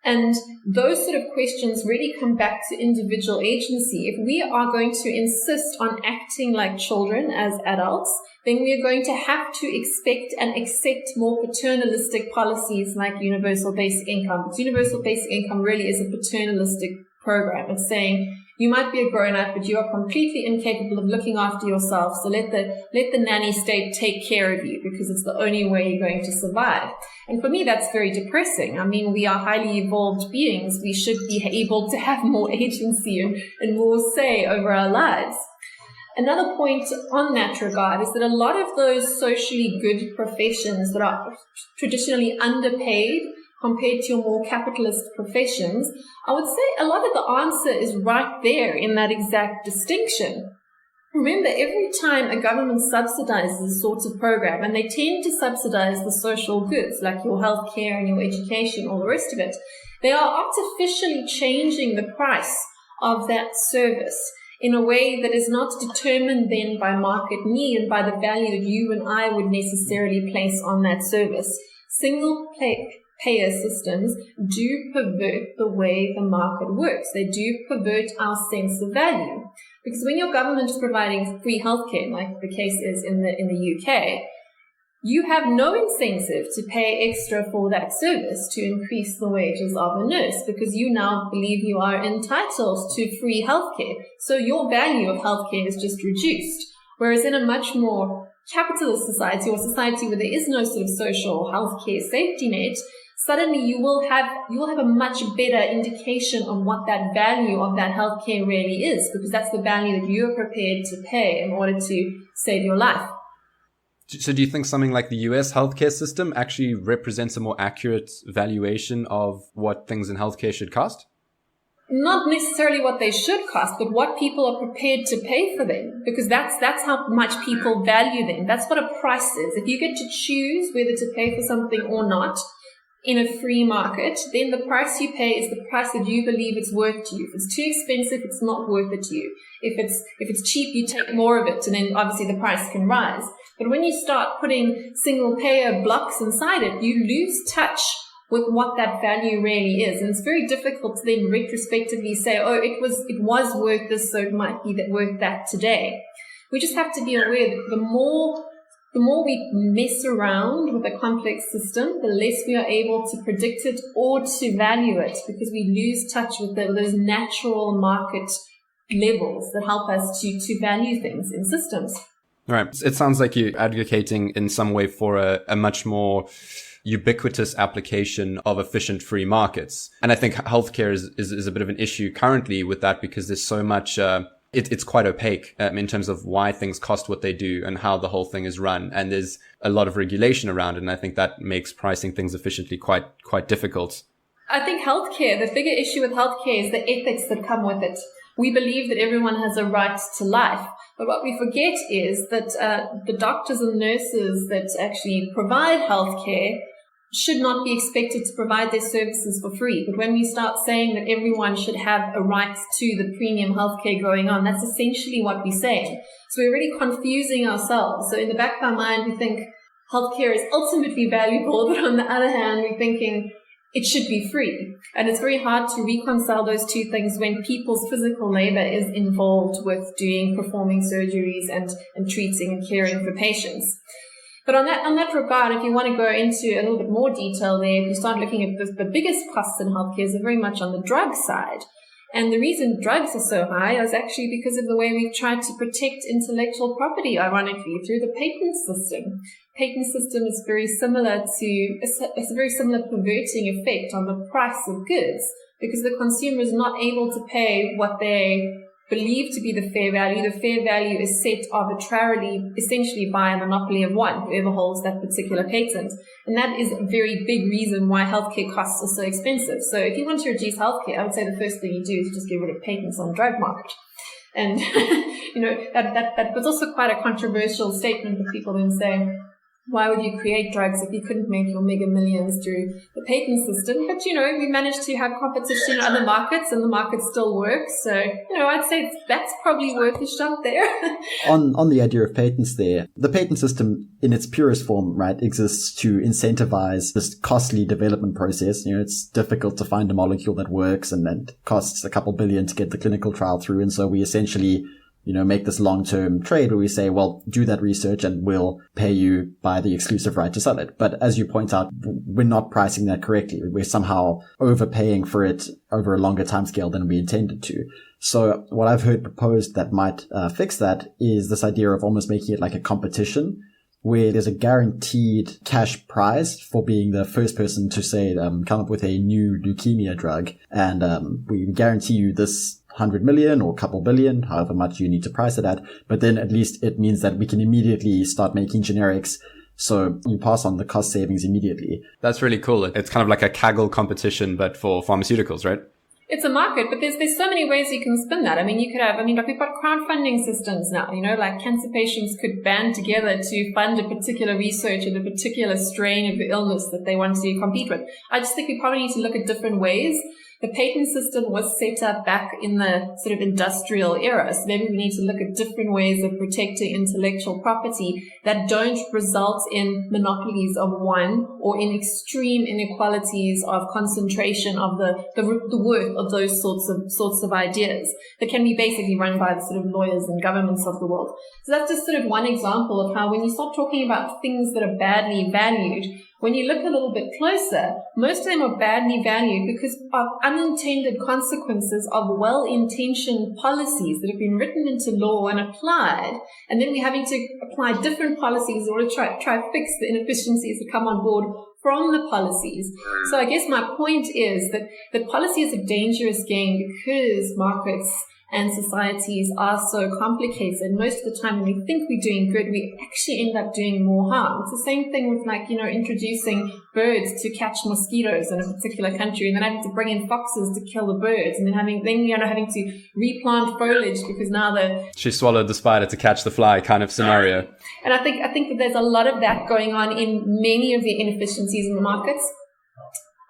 And those sort of questions really come back to individual agency. If we are going to insist on acting like children as adults, then we are going to have to expect and accept more paternalistic policies like universal basic income. Because universal basic income really is a paternalistic program. It's saying you might be a grown-up, but you are completely incapable of looking after yourself. So let the nanny state take care of you because it's the only way you're going to survive. And for me, that's very depressing. I mean, we are highly evolved beings. We should be able to have more agency and more say over our lives. Another point on that regard is that a lot of those socially good professions that are traditionally underpaid compared to your more capitalist professions, I would say a lot of the answer is right there in that exact distinction. Remember, every time a government subsidizes a sort of program, and they tend to subsidize the social goods like your healthcare and your education, all the rest of it, they are artificially changing the price of that service in a way that is not determined then by market need and by the value that you and I would necessarily place on that service. Single-payer systems do pervert the way the market works. They do pervert our sense of value. Because when your government is providing free healthcare, like the case is in the UK, you have no incentive to pay extra for that service to increase the wages of a nurse because you now believe you are entitled to free healthcare. So your value of healthcare is just reduced. Whereas in a much more capitalist society or society where there is no sort of social healthcare safety net, suddenly you will have a much better indication of what that value of that healthcare really is, because that's the value that you're prepared to pay in order to save your life. So do you think something like the US healthcare system actually represents a more accurate valuation of what things in healthcare should cost? Not necessarily what they should cost, but what people are prepared to pay for them, because that's how much people value them. That's what a price is. If you get to choose whether to pay for something or not, in a free market, then the price you pay is the price that you believe it's worth to you. If it's too expensive, it's not worth it to you. If it's cheap, you take more of it, and then obviously the price can rise. But when you start putting single payer blocks inside it, you lose touch with what that value really is. And it's very difficult to then retrospectively say, oh, it was worth this, so it might be worth that today. We just have to be aware that the more we mess around with a complex system, the less we are able to predict it or to value it, because we lose touch with those natural market levels that help us to value things in systems. Right. It sounds like you're advocating in some way for a much more ubiquitous application of efficient free markets. And I think healthcare is a bit of an issue currently with that, because there's so much it's quite opaque in terms of why things cost what they do and how the whole thing is run. And there's a lot of regulation around it. And I think that makes pricing things efficiently quite difficult. I think healthcare, the bigger issue with healthcare is the ethics that come with it. We believe that everyone has a right to life. But what we forget is that the doctors and nurses that actually provide healthcare should not be expected to provide their services for free. But when we start saying that everyone should have a right to the premium healthcare going on, that's essentially what we're saying. So we're really confusing ourselves. So in the back of our mind, we think healthcare is ultimately valuable, but on the other hand, we're thinking it should be free. And it's very hard to reconcile those two things when people's physical labor is involved with performing surgeries and treating and caring for patients. But on that regard, if you want to go into a little bit more detail there, if you start looking at the biggest costs in healthcare is very much on the drug side. And the reason drugs are so high is actually because of the way we've tried to protect intellectual property, ironically, through the patent system. Patent system is very similar it's a very similar perverting effect on the price of goods, because the consumer is not able to pay what they believed to be the fair value. The fair value is set arbitrarily, essentially by a monopoly of one, whoever holds that particular patent. And that is a very big reason why healthcare costs are so expensive. So if you want to reduce healthcare, I would say the first thing you do is just get rid of patents on the drug market. And, that was also quite a controversial statement that people then say, why would you create drugs if you couldn't make your mega millions through the patent system? But, we managed to have competition in other markets, and the market still works. So, I'd say that's probably worth a shot there. On the idea of patents there, the patent system in its purest form, right, exists to incentivize this costly development process. It's difficult to find a molecule that works, and then costs a couple billion to get the clinical trial through. And so we essentially make this long-term trade where we say, well, do that research and we'll pay you by the exclusive right to sell it. But as you point out, we're not pricing that correctly. We're somehow overpaying for it over a longer timescale than we intended to. So what I've heard proposed that might fix that is this idea of almost making it like a competition, where there's a guaranteed cash prize for being the first person to say, come up with a new leukemia drug. And we guarantee you this 100 million or a couple billion, however much you need to price it at. But then at least it means that we can immediately start making generics. So you pass on the cost savings immediately. That's really cool. It's kind of like a Kaggle competition, but for pharmaceuticals, right? It's a market, but there's so many ways you can spin that. I mean, you could have, like we've got crowdfunding systems now, like cancer patients could band together to fund a particular research in a particular strain of the illness that they want to compete with. I just think we probably need to look at different ways. The patent system was set up back in the sort of industrial era. So maybe we need to look at different ways of protecting intellectual property that don't result in monopolies of one or in extreme inequalities of concentration of the worth of those sorts of ideas that can be basically run by the sort of lawyers and governments of the world. So that's just sort of one example of how when you start talking about things that are badly valued, when you look a little bit closer, most of them are badly valued because of unintended consequences of well-intentioned policies that have been written into law and applied, and then we're having to apply different policies in order to try fix the inefficiencies that come on board from the policies. So I guess my point is that policy is a dangerous game because markets and societies are so complicated. And most of the time when we think we're doing good, we actually end up doing more harm. It's the same thing with introducing birds to catch mosquitoes in a particular country and then having to bring in foxes to kill the birds and then having to replant foliage because now she swallowed the spider to catch the fly kind of scenario. And I think that there's a lot of that going on in many of the inefficiencies in the markets.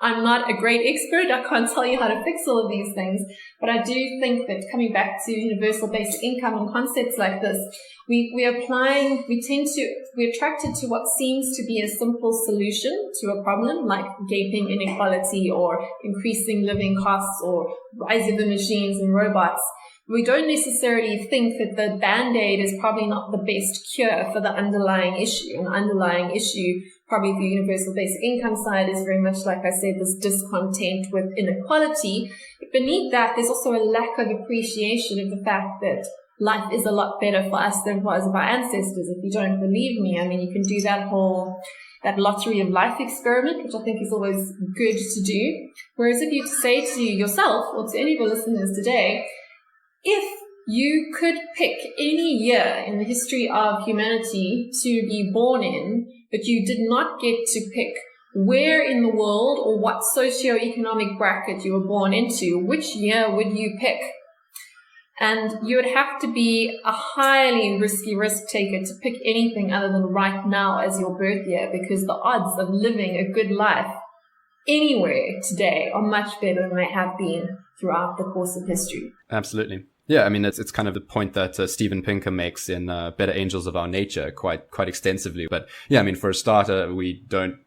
I'm not a great expert. I can't tell you how to fix all of these things. But I do think that coming back to universal basic income and concepts like this, we're attracted to what seems to be a simple solution to a problem, like gaping inequality or increasing living costs or rise of the machines and robots. We don't necessarily think that the Band-Aid is probably not the best cure for the underlying issue. And the underlying issue, probably for universal basic income side, is very much, like I said, this discontent with inequality. But beneath that, there's also a lack of appreciation of the fact that life is a lot better for us than it was of our ancestors. If you don't believe me, I mean, you can do that lottery of life experiment, which I think is always good to do. Whereas if you say to yourself or to any of your listeners today, if you could pick any year in the history of humanity to be born in, but you did not get to pick where in the world or what socioeconomic bracket you were born into, which year would you pick? And you would have to be a highly risky risk taker to pick anything other than right now as your birth year, because the odds of living a good life anywhere today are much better than they have been throughout the course of history. Absolutely. Yeah, I mean, it's kind of the point that Steven Pinker makes in Better Angels of Our Nature quite extensively. But yeah, I mean, for a starter,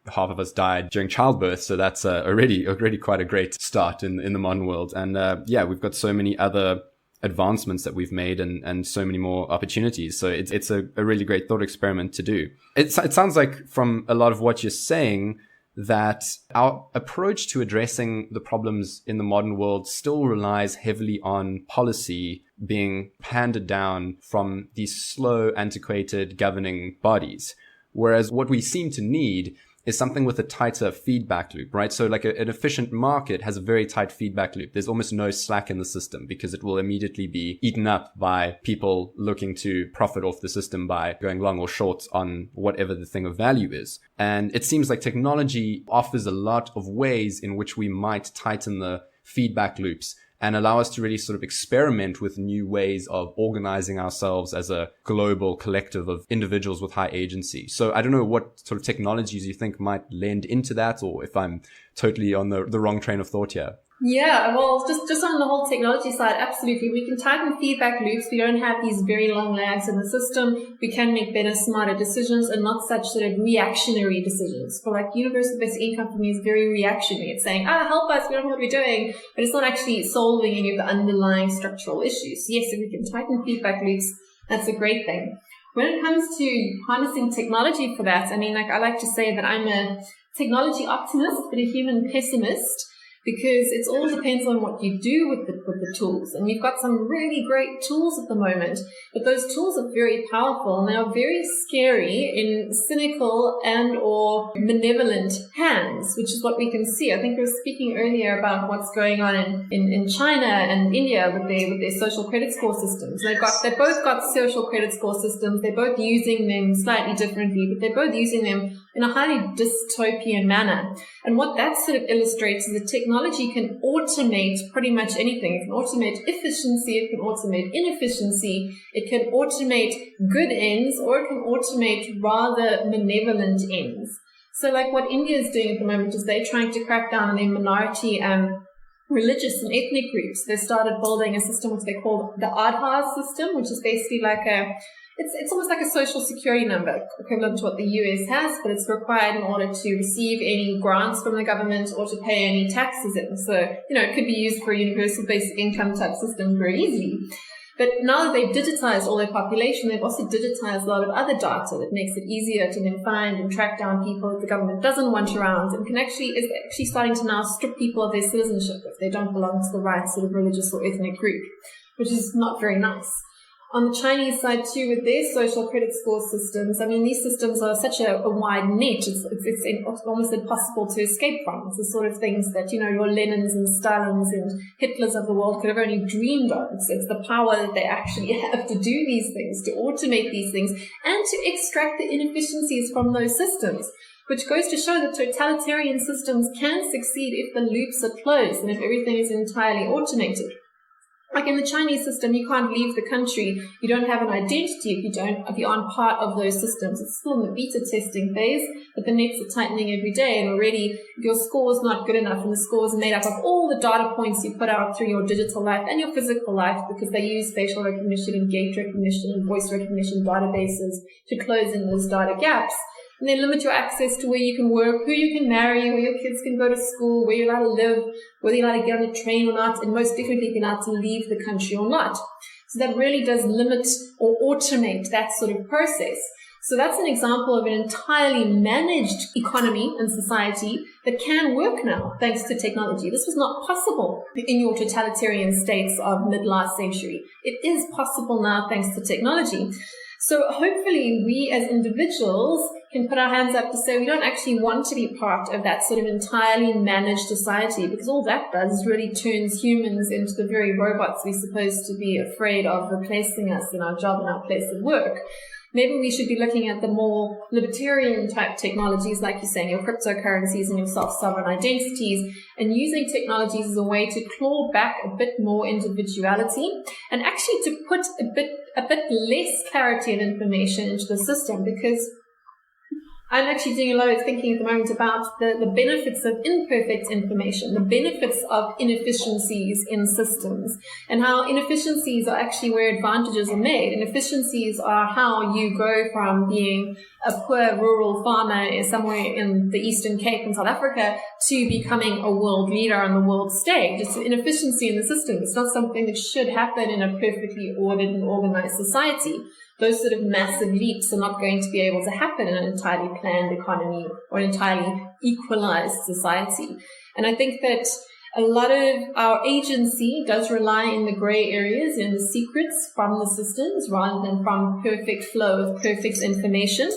half of us died during childbirth. So that's already quite a great start in the modern world. And yeah, we've got so many other advancements that we've made and so many more opportunities. So it's a really great thought experiment to do. It sounds like from a lot of what you're saying that our approach to addressing the problems in the modern world still relies heavily on policy being handed down from these slow, antiquated governing bodies. Whereas what we seem to need is something with a tighter feedback loop, right? So like an efficient market has a very tight feedback loop. There's almost no slack in the system because it will immediately be eaten up by people looking to profit off the system by going long or short on whatever the thing of value is. And it seems like technology offers a lot of ways in which we might tighten the feedback loops and allow us to really sort of experiment with new ways of organizing ourselves as a global collective of individuals with high agency. So I don't know what sort of technologies you think might lend into that, or if I'm totally on the wrong train of thought here. Yeah, well, just on the whole technology side, absolutely. We can tighten feedback loops. We don't have these very long lags in the system. We can make better, smarter decisions and not such sort of reactionary decisions. For like universal basic income for me is very reactionary. It's saying, help us, we don't know what we're doing, but it's not actually solving any of the underlying structural issues. Yes, if we can tighten feedback loops, that's a great thing. When it comes to harnessing technology for that, I mean, like I like to say that I'm a technology optimist, but a human pessimist, because it all depends on what you do with the tools. And we've got some really great tools at the moment, but those tools are very powerful and they are very scary in cynical and or malevolent hands, which is what we can see. I think we were speaking earlier about what's going on in China and India with their social credit score systems. They both got social credit score systems. They're both using them slightly differently, but they're both using them in a highly dystopian manner. And what that sort of illustrates is that technology can automate pretty much anything. It can automate efficiency, it can automate inefficiency, it can automate good ends, or it can automate rather malevolent ends. So like what India is doing at the moment is they're trying to crack down on their minority religious and ethnic groups. They started building a system which they call the Aadhaar system, which is basically like it's almost like a social security number, equivalent to what the US has, but it's required in order to receive any grants from the government or to pay any taxes in. So, it could be used for a universal basic income type system very easily. But now that they've digitized all their population, they've also digitized a lot of other data that makes it easier to then find and track down people that the government doesn't want around, and is actually starting to now strip people of their citizenship if they don't belong to the right sort of religious or ethnic group, which is not very nice. On the Chinese side too, with their social credit score systems, I mean, these systems are such a wide net, it's almost impossible to escape from. It's the sort of things that, your Lenins and Stalins and Hitlers of the world could have only dreamed of. It's the power that they actually have to do these things, to automate these things, and to extract the inefficiencies from those systems, which goes to show that totalitarian systems can succeed if the loops are closed and if everything is entirely automated. Like in the Chinese system, you can't leave the country. You don't have an identity if you aren't part of those systems. It's still in the beta testing phase, but the nets are tightening every day. And already, if your score is not good enough, and the score is made up of all the data points you put out through your digital life and your physical life, because they use facial recognition and gait recognition and voice recognition databases to close in those data gaps. And they limit your access to where you can work, who you can marry, where your kids can go to school, where you're allowed to live, whether you're allowed to get on a train or not, and most definitely if you're allowed to leave the country or not. So that really does limit or automate that sort of process. So that's an example of an entirely managed economy and society that can work now thanks to technology. This was not possible in your totalitarian states of mid-last century. It is possible now thanks to technology. So hopefully we as individuals can put our hands up to say we don't actually want to be part of that sort of entirely managed society, because all that does is really turns humans into the very robots we're supposed to be afraid of replacing us in our job and our place of work. Maybe we should be looking at the more libertarian type technologies, like you're saying, your cryptocurrencies and your self-sovereign identities, and using technologies as a way to claw back a bit more individuality and actually to put a bit less clarity and information into the system, because I'm actually doing a lot of thinking at the moment about the benefits of imperfect information, the benefits of inefficiencies in systems, and how inefficiencies are actually where advantages are made. Inefficiencies are how you go from being a poor rural farmer somewhere in the Eastern Cape in South Africa to becoming a world leader on the world stage. It's an inefficiency in the system. It's not something that should happen in a perfectly ordered and organized society. Those sort of massive leaps are not going to be able to happen in an entirely planned economy or an entirely equalized society. And I think that a lot of our agency does rely in the gray areas and the secrets from the systems rather than from perfect flow of perfect information,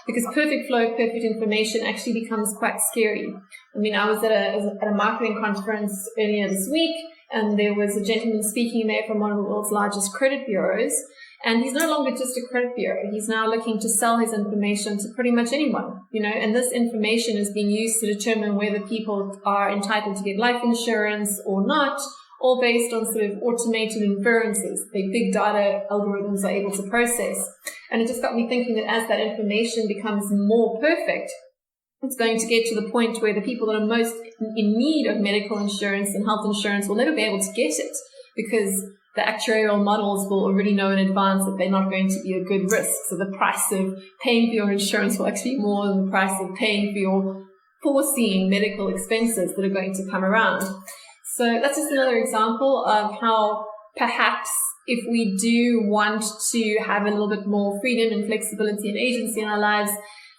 because perfect flow of perfect information actually becomes quite scary. I mean, I was at a marketing conference earlier this week, and there was a gentleman speaking there from one of the world's largest credit bureaus. And he's no longer just a credit bureau. He's now looking to sell his information to pretty much anyone, and this information is being used to determine whether people are entitled to get life insurance or not, all based on sort of automated inferences the big data algorithms are able to process. And it just got me thinking that as that information becomes more perfect, it's going to get to the point where the people that are most in need of medical insurance and health insurance will never be able to get it, because the actuarial models will already know in advance that they're not going to be a good risk. So the price of paying for your insurance will actually be more than the price of paying for your foreseen medical expenses that are going to come around. So that's just another example of how perhaps if we do want to have a little bit more freedom and flexibility and agency in our lives,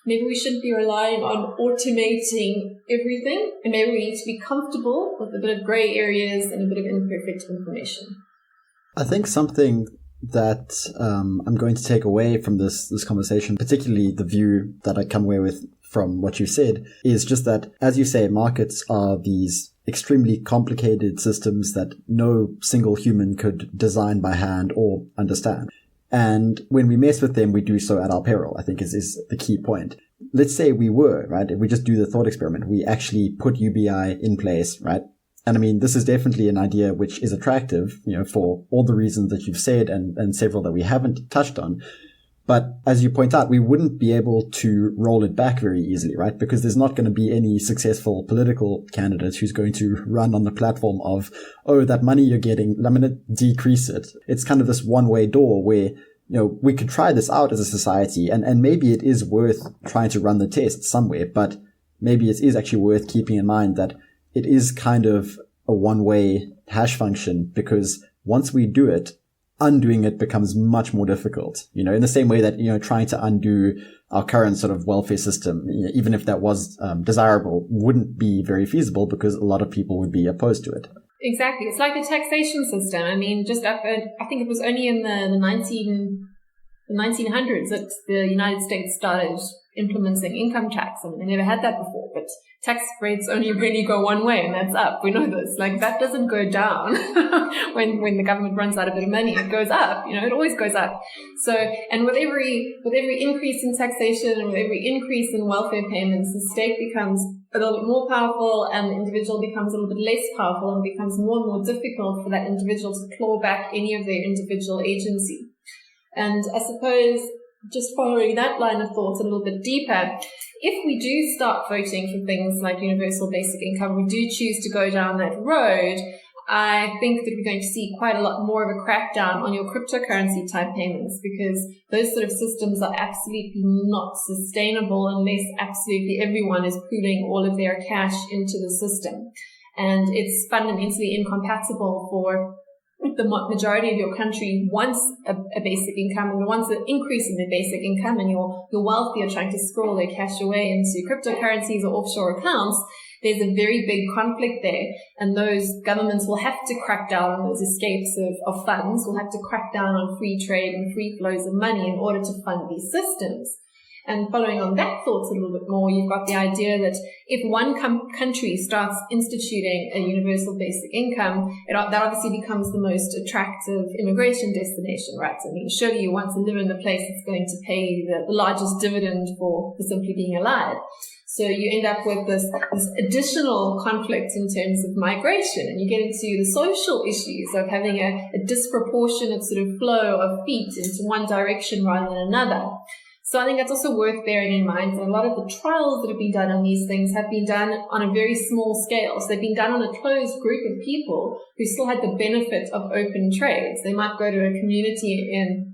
maybe we shouldn't be relying on automating everything, and maybe we need to be comfortable with a bit of gray areas and a bit of imperfect information. I think something that I'm going to take away from this conversation, particularly the view that I come away with from what you said, is just that, as you say, markets are these extremely complicated systems that no single human could design by hand or understand. And when we mess with them, we do so at our peril, I think is the key point. Let's say we were, right? If we just do the thought experiment, we actually put UBI in place, right? And I mean, this is definitely an idea which is attractive, for all the reasons that you've said and several that we haven't touched on. But as you point out, we wouldn't be able to roll it back very easily, right? Because there's not going to be any successful political candidate who's going to run on the platform of, oh, that money you're getting, I'm going to decrease it. It's kind of this one-way door where, we could try this out as a society, and maybe it is worth trying to run the test somewhere, but maybe it is actually worth keeping in mind that it is kind of a one-way hash function, because once we do it, undoing it becomes much more difficult, in the same way that, trying to undo our current sort of welfare system, even if that was desirable, wouldn't be very feasible because a lot of people would be opposed to it. Exactly. It's like the taxation system. I mean, just up, I think it was only in the 1900s that the United States started implementing income tax. I mean, they never had that before, but tax rates only really go one way, and that's up. We know this. Like, that doesn't go down when the government runs out a bit of money. It goes up. It always goes up. So, and with every increase in taxation and with every increase in welfare payments, the state becomes a little bit more powerful and the individual becomes a little bit less powerful, and becomes more and more difficult for that individual to claw back any of their individual agency. And I suppose, just following that line of thought a little bit deeper, if we do start voting for things like universal basic income, we do choose to go down that road, I think that we're going to see quite a lot more of a crackdown on your cryptocurrency type payments, because those sort of systems are absolutely not sustainable unless absolutely everyone is pooling all of their cash into the system. And it's fundamentally incompatible for the majority of your country wants a basic income and wants an increase in their basic income, and your wealthy are trying to scroll their cash away into cryptocurrencies or offshore accounts. There's a very big conflict there, and those governments will have to crack down on those escapes of funds, will have to crack down on free trade and free flows of money in order to fund these systems. And following on that thought a little bit more, you've got the idea that if one country starts instituting a universal basic income, that obviously becomes the most attractive immigration destination, right? I mean, surely you want to live in the place that's going to pay the largest dividend for simply being alive. So you end up with this additional conflict in terms of migration, and you get into the social issues of having a disproportionate sort of flow of feet into one direction rather than another. So I think that's also worth bearing in mind that a lot of the trials that have been done on these things have been done on a very small scale. So they've been done on a closed group of people who still had the benefit of open trades. They might go to a community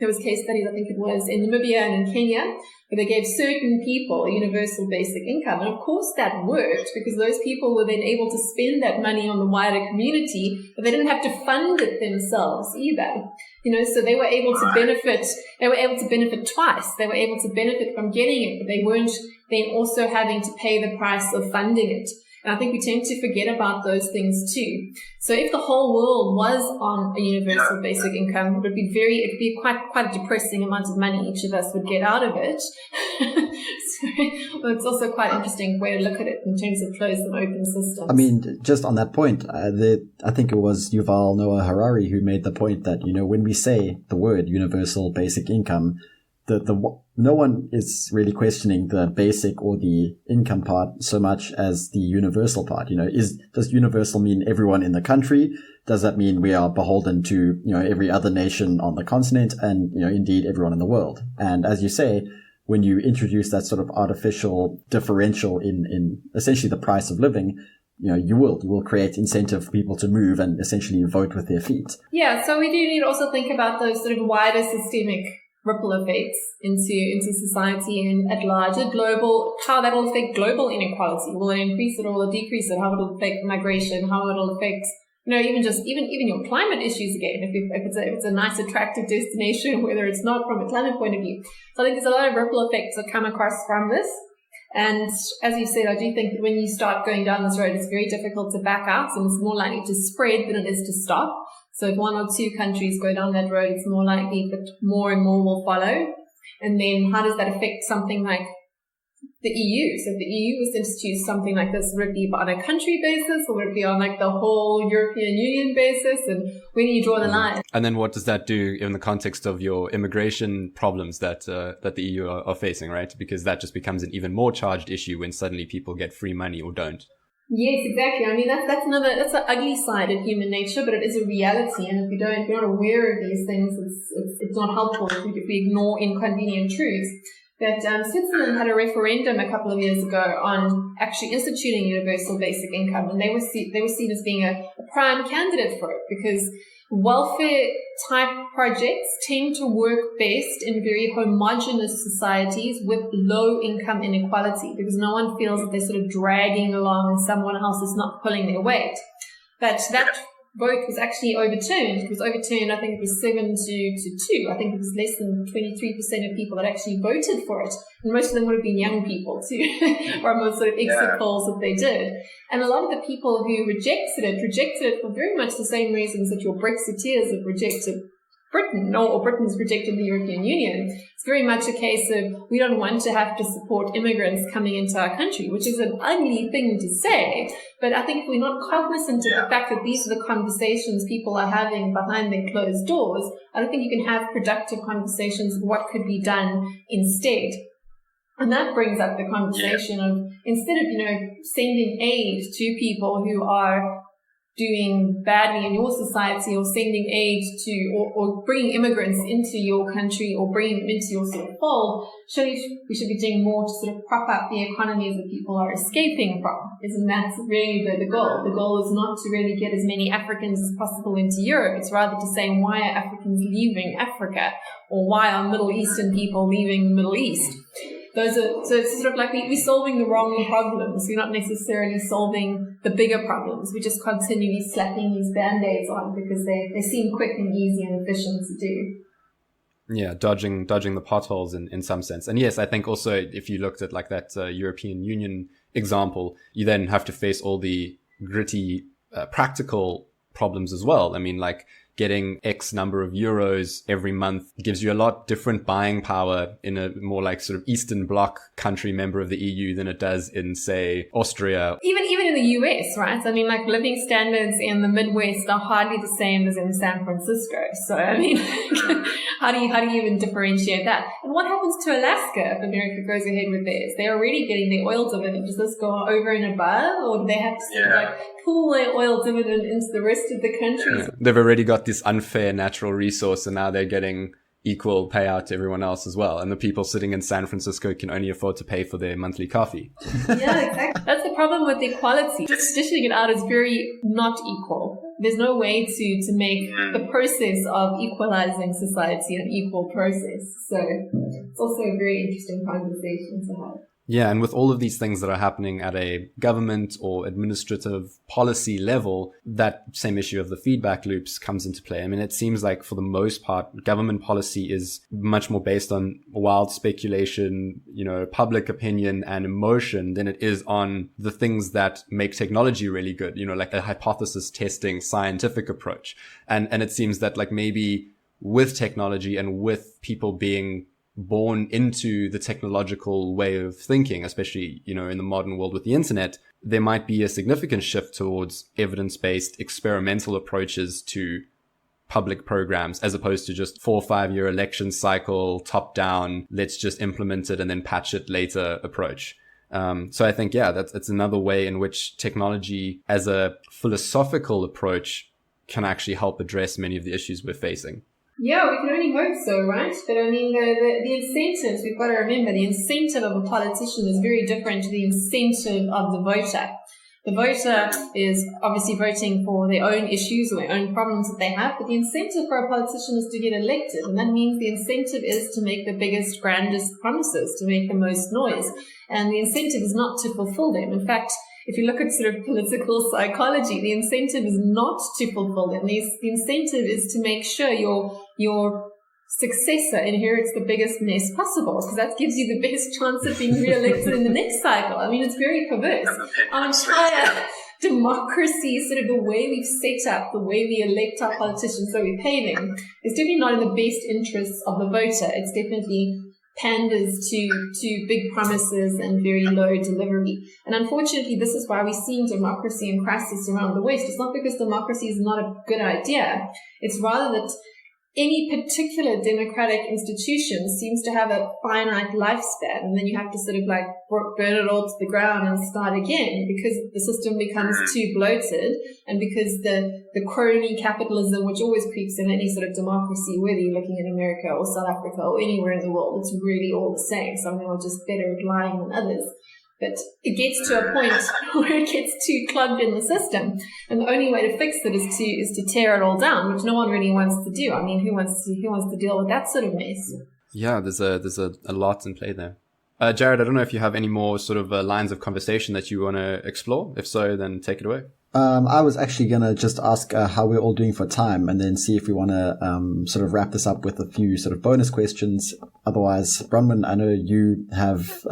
there was case studies, I think it was, in Namibia and in Kenya, where they gave certain people a universal basic income. And of course that worked, because those people were then able to spend that money on the wider community, but they didn't have to fund it themselves either. So they were able to benefit. They were able to benefit twice. They were able to benefit from getting it, but they weren't then also having to pay the price of funding it. And I think we tend to forget about those things too. So if the whole world was on a universal basic income, it'd be quite a depressing amount of money each of us would get out of it. So it's also quite an interesting way to look at it in terms of closed and open systems. I mean, just on that point, I think it was Yuval Noah Harari who made the point that, when we say the word universal basic income, no one is really questioning the basic or the income part so much as the universal part. Does universal mean everyone in the country? Does that mean we are beholden to, every other nation on the continent and, indeed everyone in the world? And as you say, when you introduce that sort of artificial differential in essentially the price of living, you will create incentive for people to move and essentially vote with their feet. Yeah. So we do need to also think about those sort of wider systemic ripple effects into society and at large, how that will affect global inequality. Will it increase it or will it decrease it? How it will affect migration? How it will affect, even your climate issues again. If it's a nice, attractive destination, whether it's not from a climate point of view. So I think there's a lot of ripple effects that come across from this. And as you said, I do think that when you start going down this road, it's very difficult to back out, and it's more likely to spread than it is to stop. So if one or two countries go down that road, it's more likely that more and more will follow. And then how does that affect something like the EU? So if the EU was to institute something like this, would it be on a country basis, or would it be on like the whole European Union basis? And where do you draw the line? And then what does that do in the context of your immigration problems that the EU are facing, right? Because that just becomes an even more charged issue when suddenly people get free money or don't. Yes, exactly. I mean, that's an ugly side of human nature, but it is a reality. And if you're not aware of these things, it's not helpful if we ignore inconvenient truths. But Switzerland had a referendum a couple of years ago on actually instituting universal basic income, and they were seen as being a prime candidate for it, because welfare type projects tend to work best in very homogenous societies with low income inequality, because no one feels that they're sort of dragging along and someone else is not pulling their weight. But that vote was actually overturned. It was overturned, I think it was 7-2. I think it was less than 23% of people that actually voted for it. And most of them would have been young people too, from the sort of exit polls that they did. And a lot of the people who rejected it for very much the same reasons that your Brexiteers have rejected Britain, or Britain's rejected the European Union. It's very much a case of we don't want to have to support immigrants coming into our country, which is an ugly thing to say. But I think if we're not cognizant of the fact that these are the conversations people are having behind their closed doors, I don't think you can have productive conversations of what could be done instead. And that brings up the conversation of, instead of, sending aid to people who are doing badly in your society, or sending aid to, or bringing immigrants into your country, or bringing them into your sort of fold, surely we should be doing more to sort of prop up the economies that people are escaping from. Isn't that really the goal? The goal is not to really get as many Africans as possible into Europe. It's rather to say, why are Africans leaving Africa? Or why are Middle Eastern people leaving the Middle East? So it's sort of like we're solving the wrong problems. We're not necessarily solving the bigger problems. We're just continually slapping these band-aids on because they seem quick and easy and efficient to do. Yeah, dodging the potholes in some sense. And yes, I think also if you looked at like that European Union example, you then have to face all the gritty practical problems as well. I mean, like getting X number of euros every month gives you a lot different buying power in a more like sort of Eastern Bloc country member of the EU than it does in, say, Austria. Even in the US, right? I mean, like living standards in the Midwest are hardly the same as in San Francisco. So, I mean, how do you even differentiate that? And what happens to Alaska if America goes ahead with theirs? They're already getting their oil dividend. Does this go over and above, or do they have to sort of like pool their oil dividend into the rest of the country? Yeah. They've already got this unfair natural resource, and now they're getting equal payout to everyone else as well. And the people sitting in San Francisco can only afford to pay for their monthly coffee. Yeah, exactly. That's the problem with equality. Just dishing it out is very not equal. There's no way to make the process of equalizing society an equal process. So it's also a very interesting conversation to have. Yeah, and with all of these things that are happening at a government or administrative policy level, that same issue of the feedback loops comes into play. I mean, it seems like for the most part, government policy is much more based on wild speculation, public opinion and emotion than it is on the things that make technology really good, like a hypothesis testing scientific approach. And it seems that like maybe with technology and with people being born into the technological way of thinking, especially, in the modern world with the internet, there might be a significant shift towards evidence-based experimental approaches to public programs, as opposed to just 4 or 5 year election cycle, top down, let's just implement it and then patch it later approach. So I think, it's another way in which technology as a philosophical approach can actually help address many of the issues we're facing. Yeah, we can only hope so, right? But I mean, the incentives, we've got to remember, the incentive of a politician is very different to the incentive of the voter. The voter is obviously voting for their own issues or their own problems that they have, but the incentive for a politician is to get elected. And that means the incentive is to make the biggest, grandest promises, to make the most noise. And the incentive is not to fulfill them. In fact, if you look at sort of political psychology, the incentive is not to fulfill them. The incentive is to make sure your successor inherits the biggest mess possible, because that gives you the best chance of being re-elected in the next cycle. I mean, it's very perverse. Our entire democracy, sort of the way we've set up, the way we elect our politicians, so we pay them, is definitely not in the best interests of the voter. It's definitely panders to big promises and very low delivery. And unfortunately, this is why we're seeing democracy in crisis around the West. It's not because democracy is not a good idea. It's rather that any particular democratic institution seems to have a finite lifespan, and then you have to sort of like burn it all to the ground and start again, because the system becomes too bloated, and because the crony capitalism, which always creeps in any sort of democracy, whether you're looking at America or South Africa or anywhere in the world, it's really all the same. Some of them are just better at lying than others. But it gets to a point where it gets too clogged in the system, and the only way to fix it is to tear it all down, which no one really wants to do. I mean, who wants to deal with that sort of mess? Yeah, there's a lot in play there. Jared, I don't know if you have any more sort of lines of conversation that you want to explore. If so, then take it away. I was actually going to just ask how we're all doing for time, and then see if we want to sort of wrap this up with a few sort of bonus questions. Otherwise, Bronwyn, I know you have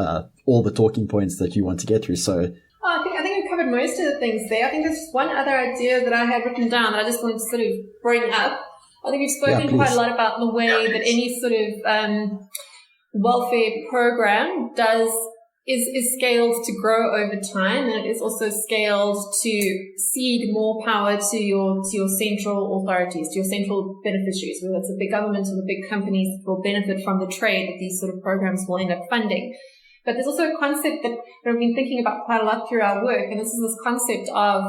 all the talking points that you want to get through. So I think we've covered most of the things there. I think there's one other idea that I had written down that I just wanted to sort of bring up. I think we've spoken quite a lot about the way that any sort of welfare program is scaled to grow over time, and it is also scaled to cede more power to your central authorities, to your central beneficiaries, whether it's the big government or the big companies that will benefit from the trade that these sort of programs will end up funding. But there's also a concept that I've been thinking about quite a lot through our work, and this is this concept of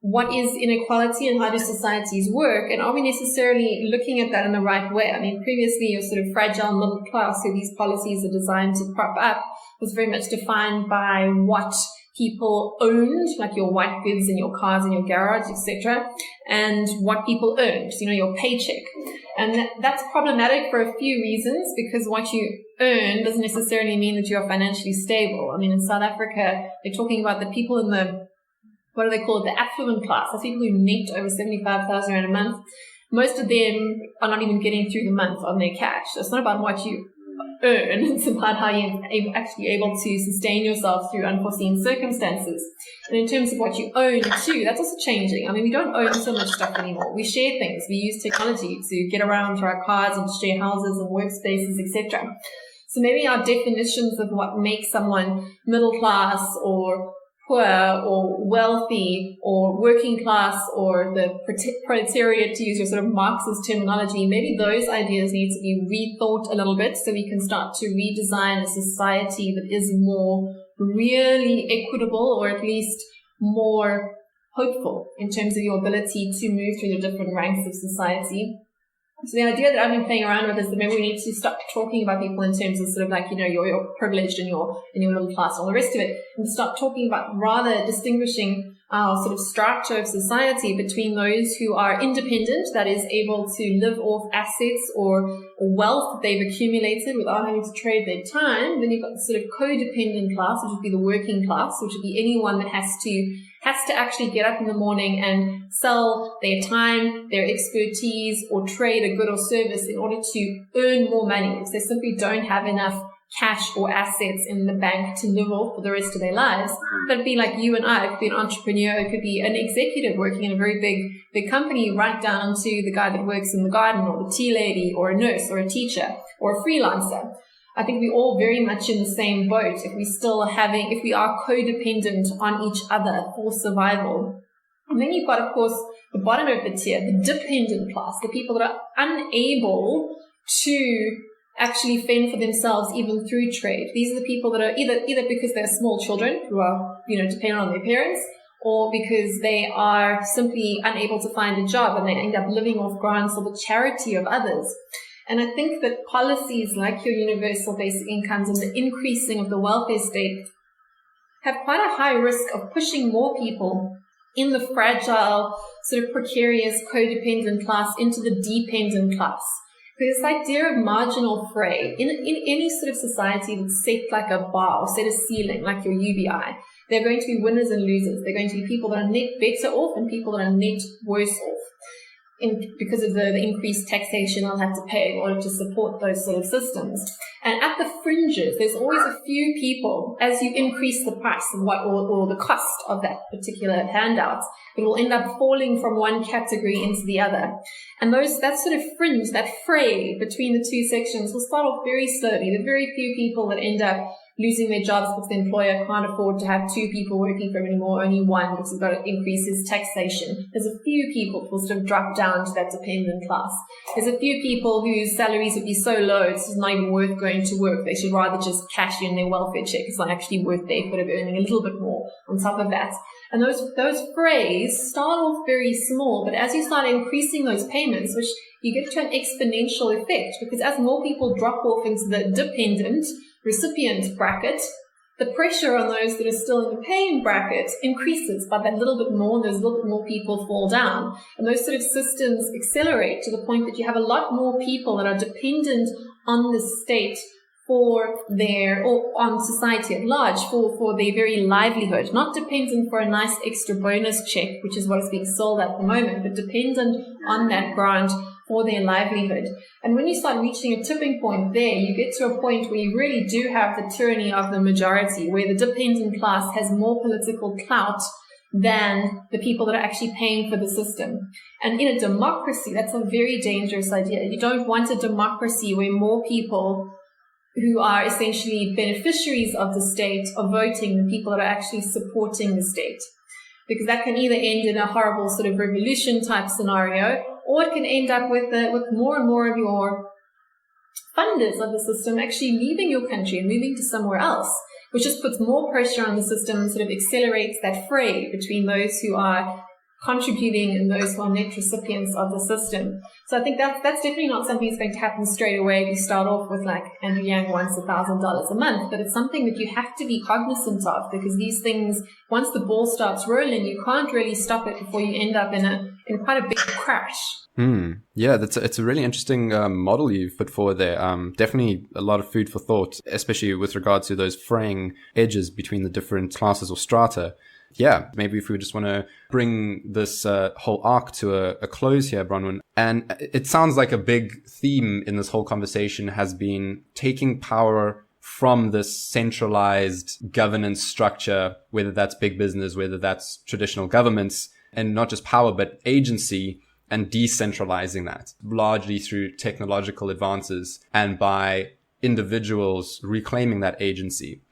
what is inequality and how do societies work, and are we necessarily looking at that in the right way? I mean, previously your sort of fragile middle class, who these policies are designed to prop up, was very much defined by what people owned, like your white goods and your cars and your garage, etc., and what people earned, your paycheck. And that's problematic for a few reasons, because what you earn doesn't necessarily mean that you're financially stable. I mean, in South Africa, they're talking about the people in what do they call it? The affluent class. That's people who net over 75,000 rand a month. Most of them are not even getting through the month on their cash. So it's not about what you earn. It's about how you're actually able to sustain yourself through unforeseen circumstances. And in terms of what you own too, that's also changing. I mean, we don't own so much stuff anymore. We share things. We use technology to get around to our cars and share houses and workspaces, etc. So maybe our definitions of what makes someone middle class or poor or wealthy or working class or the proletariat, to use your sort of Marxist terminology, maybe those ideas need to be rethought a little bit so we can start to redesign a society that is more really equitable, or at least more hopeful in terms of your ability to move through the different ranks of society. So the idea that I've been playing around with is that maybe we need to stop talking about people in terms of sort of like, you're privileged and your middle class and all the rest of it, and start talking about rather distinguishing our sort of strata of society between those who are independent, that is able to live off assets or wealth that they've accumulated without having to trade their time. Then you've got the sort of codependent class, which would be the working class, which would be anyone that has to actually get up in the morning and sell their time, their expertise, or trade a good or service in order to earn more money, because they simply don't have enough cash or assets in the bank to live off for the rest of their lives. That'd be like you and I. It could be an entrepreneur, it could be an executive working in a very big company, right down to the guy that works in the garden, or the tea lady, or a nurse, or a teacher, or a freelancer. I think we're all very much in the same boat if we are codependent on each other for survival. And then you've got, of course, the bottom of the tier, the dependent class, the people that are unable to actually fend for themselves even through trade. These are the people that are either because they're small children who are, dependent on their parents, or because they are simply unable to find a job and they end up living off grants or the charity of others. And I think that policies like your universal basic incomes and the increasing of the welfare state have quite a high risk of pushing more people in the fragile, sort of precarious, codependent class into the dependent class. Because this idea of marginal fray, in any sort of society that's set like a bar or set a ceiling, like your UBI, there are going to be winners and losers. There are going to be people that are net better off and people that are net worse off, because of the increased taxation I'll have to pay in order to support those sort of systems. And at the fringes, there's always a few people, as you increase the price of or the cost of that particular handout, it will end up falling from one category into the other. And that sort of fringe, that fray between the two sections will start off very slowly. The very few people that end up losing their jobs because the employer can't afford to have two people working for him anymore, only one, because he's got to increase his taxation. There's a few people who will sort of drop down to that dependent class. There's a few people whose salaries would be so low, it's just not even worth going to work. They should rather just cash in their welfare check. It's not actually worth the effort of earning a little bit more on top of that. And those frays start off very small, but as you start increasing those payments, which you get to an exponential effect, because as more people drop off into the dependent recipient bracket, the pressure on those that are still in the paying bracket increases by that little bit more, and those little bit more people fall down. And those sort of systems accelerate to the point that you have a lot more people that are dependent on the state or on society at large for their very livelihood, not dependent for a nice extra bonus check, which is what is being sold at the moment, but dependent on that grant for their livelihood. And when you start reaching a tipping point there, you get to a point where you really do have the tyranny of the majority, where the dependent class has more political clout than the people that are actually paying for the system. And in a democracy, that's a very dangerous idea. You don't want a democracy where more people who are essentially beneficiaries of the state are voting than people that are actually supporting the state. Because that can either end in a horrible sort of revolution type scenario, or it can end up with more and more of your funders of the system actually leaving your country and moving to somewhere else, which just puts more pressure on the system and sort of accelerates that fray between those who are contributing and those who are net recipients of the system. So I think that's definitely not something that's going to happen straight away if you start off with like Andrew Yang wants $1,000 a month, but it's something that you have to be cognizant of, because these things, once the ball starts rolling, you can't really stop it before you end up in quite a big crash. Yeah, it's a really interesting model you've put forward there. Definitely a lot of food for thought, especially with regard to those fraying edges between the different classes or strata. Yeah, maybe if we just want to bring this whole arc to a close here, Bronwyn. And it sounds like a big theme in this whole conversation has been taking power from this centralized governance structure, whether that's big business, whether that's traditional governments, and not just power, but agency, and decentralizing that largely through technological advances and by individuals reclaiming that agency.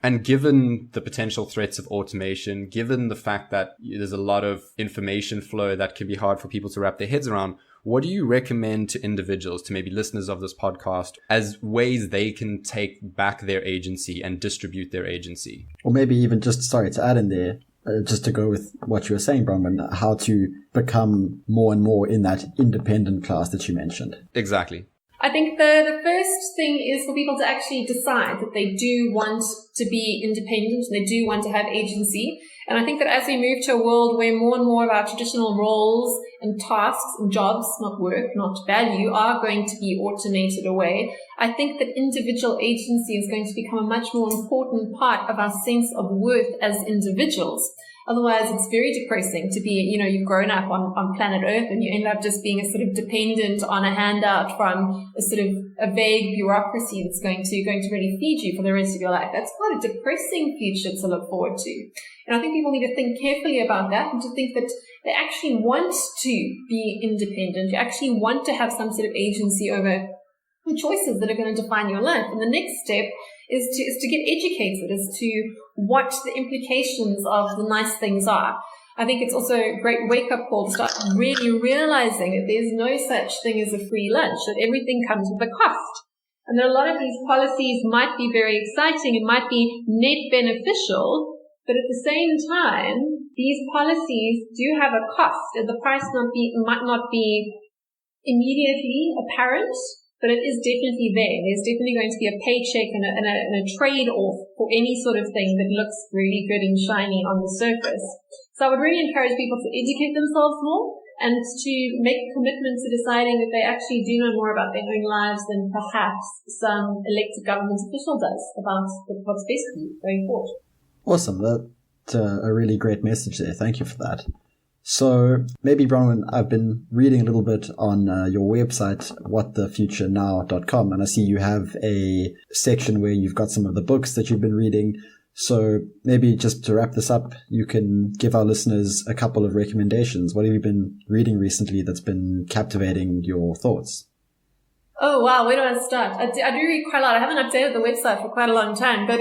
And given the potential threats of automation, given the fact that there's a lot of information flow that can be hard for people to wrap their heads around, what do you recommend to individuals, to maybe listeners of this podcast, as ways they can take back their agency and distribute their agency? Or maybe even just, sorry, to add in there, just to go with what you were saying, Bronwyn, how to become more and more in that independent class that you mentioned. Exactly. I think the first thing is for people to actually decide that they do want to be independent and they do want to have agency. And I think that as we move to a world where more and more of our traditional roles and tasks and jobs, not work, not value, are going to be automated away, I think that individual agency is going to become a much more important part of our sense of worth as individuals. Otherwise, it's very depressing to be, you've grown up on planet Earth and you end up just being a sort of dependent on a handout from a sort of a vague bureaucracy that's going to really feed you for the rest of your life. That's quite a depressing future to look forward to. And I think people need to think carefully about that and to think that they actually want to be independent. You actually want to have some sort of agency over the choices that are going to define your life. And the next step is to get educated as to what the implications of the nice things are. I think it's also a great wake-up call to start really realizing that there's no such thing as a free lunch, that everything comes with a cost. And that a lot of these policies might be very exciting and might be net beneficial, but at the same time, these policies do have a cost, and the price might not be immediately apparent, but it is definitely there. There's definitely going to be a paycheck and a trade-off for any sort of thing that looks really good and shiny on the surface. So I would really encourage people to educate themselves more and to make a commitment to deciding that they actually do know more about their own lives than perhaps some elected government official does about what's best for you going forward. Awesome. That's a really great message there. Thank you for that. So maybe, Bronwyn, I've been reading a little bit on your website, whatthefuturenow.com, and I see you have a section where you've got some of the books that you've been reading. So maybe just to wrap this up, you can give our listeners a couple of recommendations. What have you been reading recently that's been captivating your thoughts? Oh, wow. Where do I start? I do read quite a lot. I haven't updated the website for quite a long time, but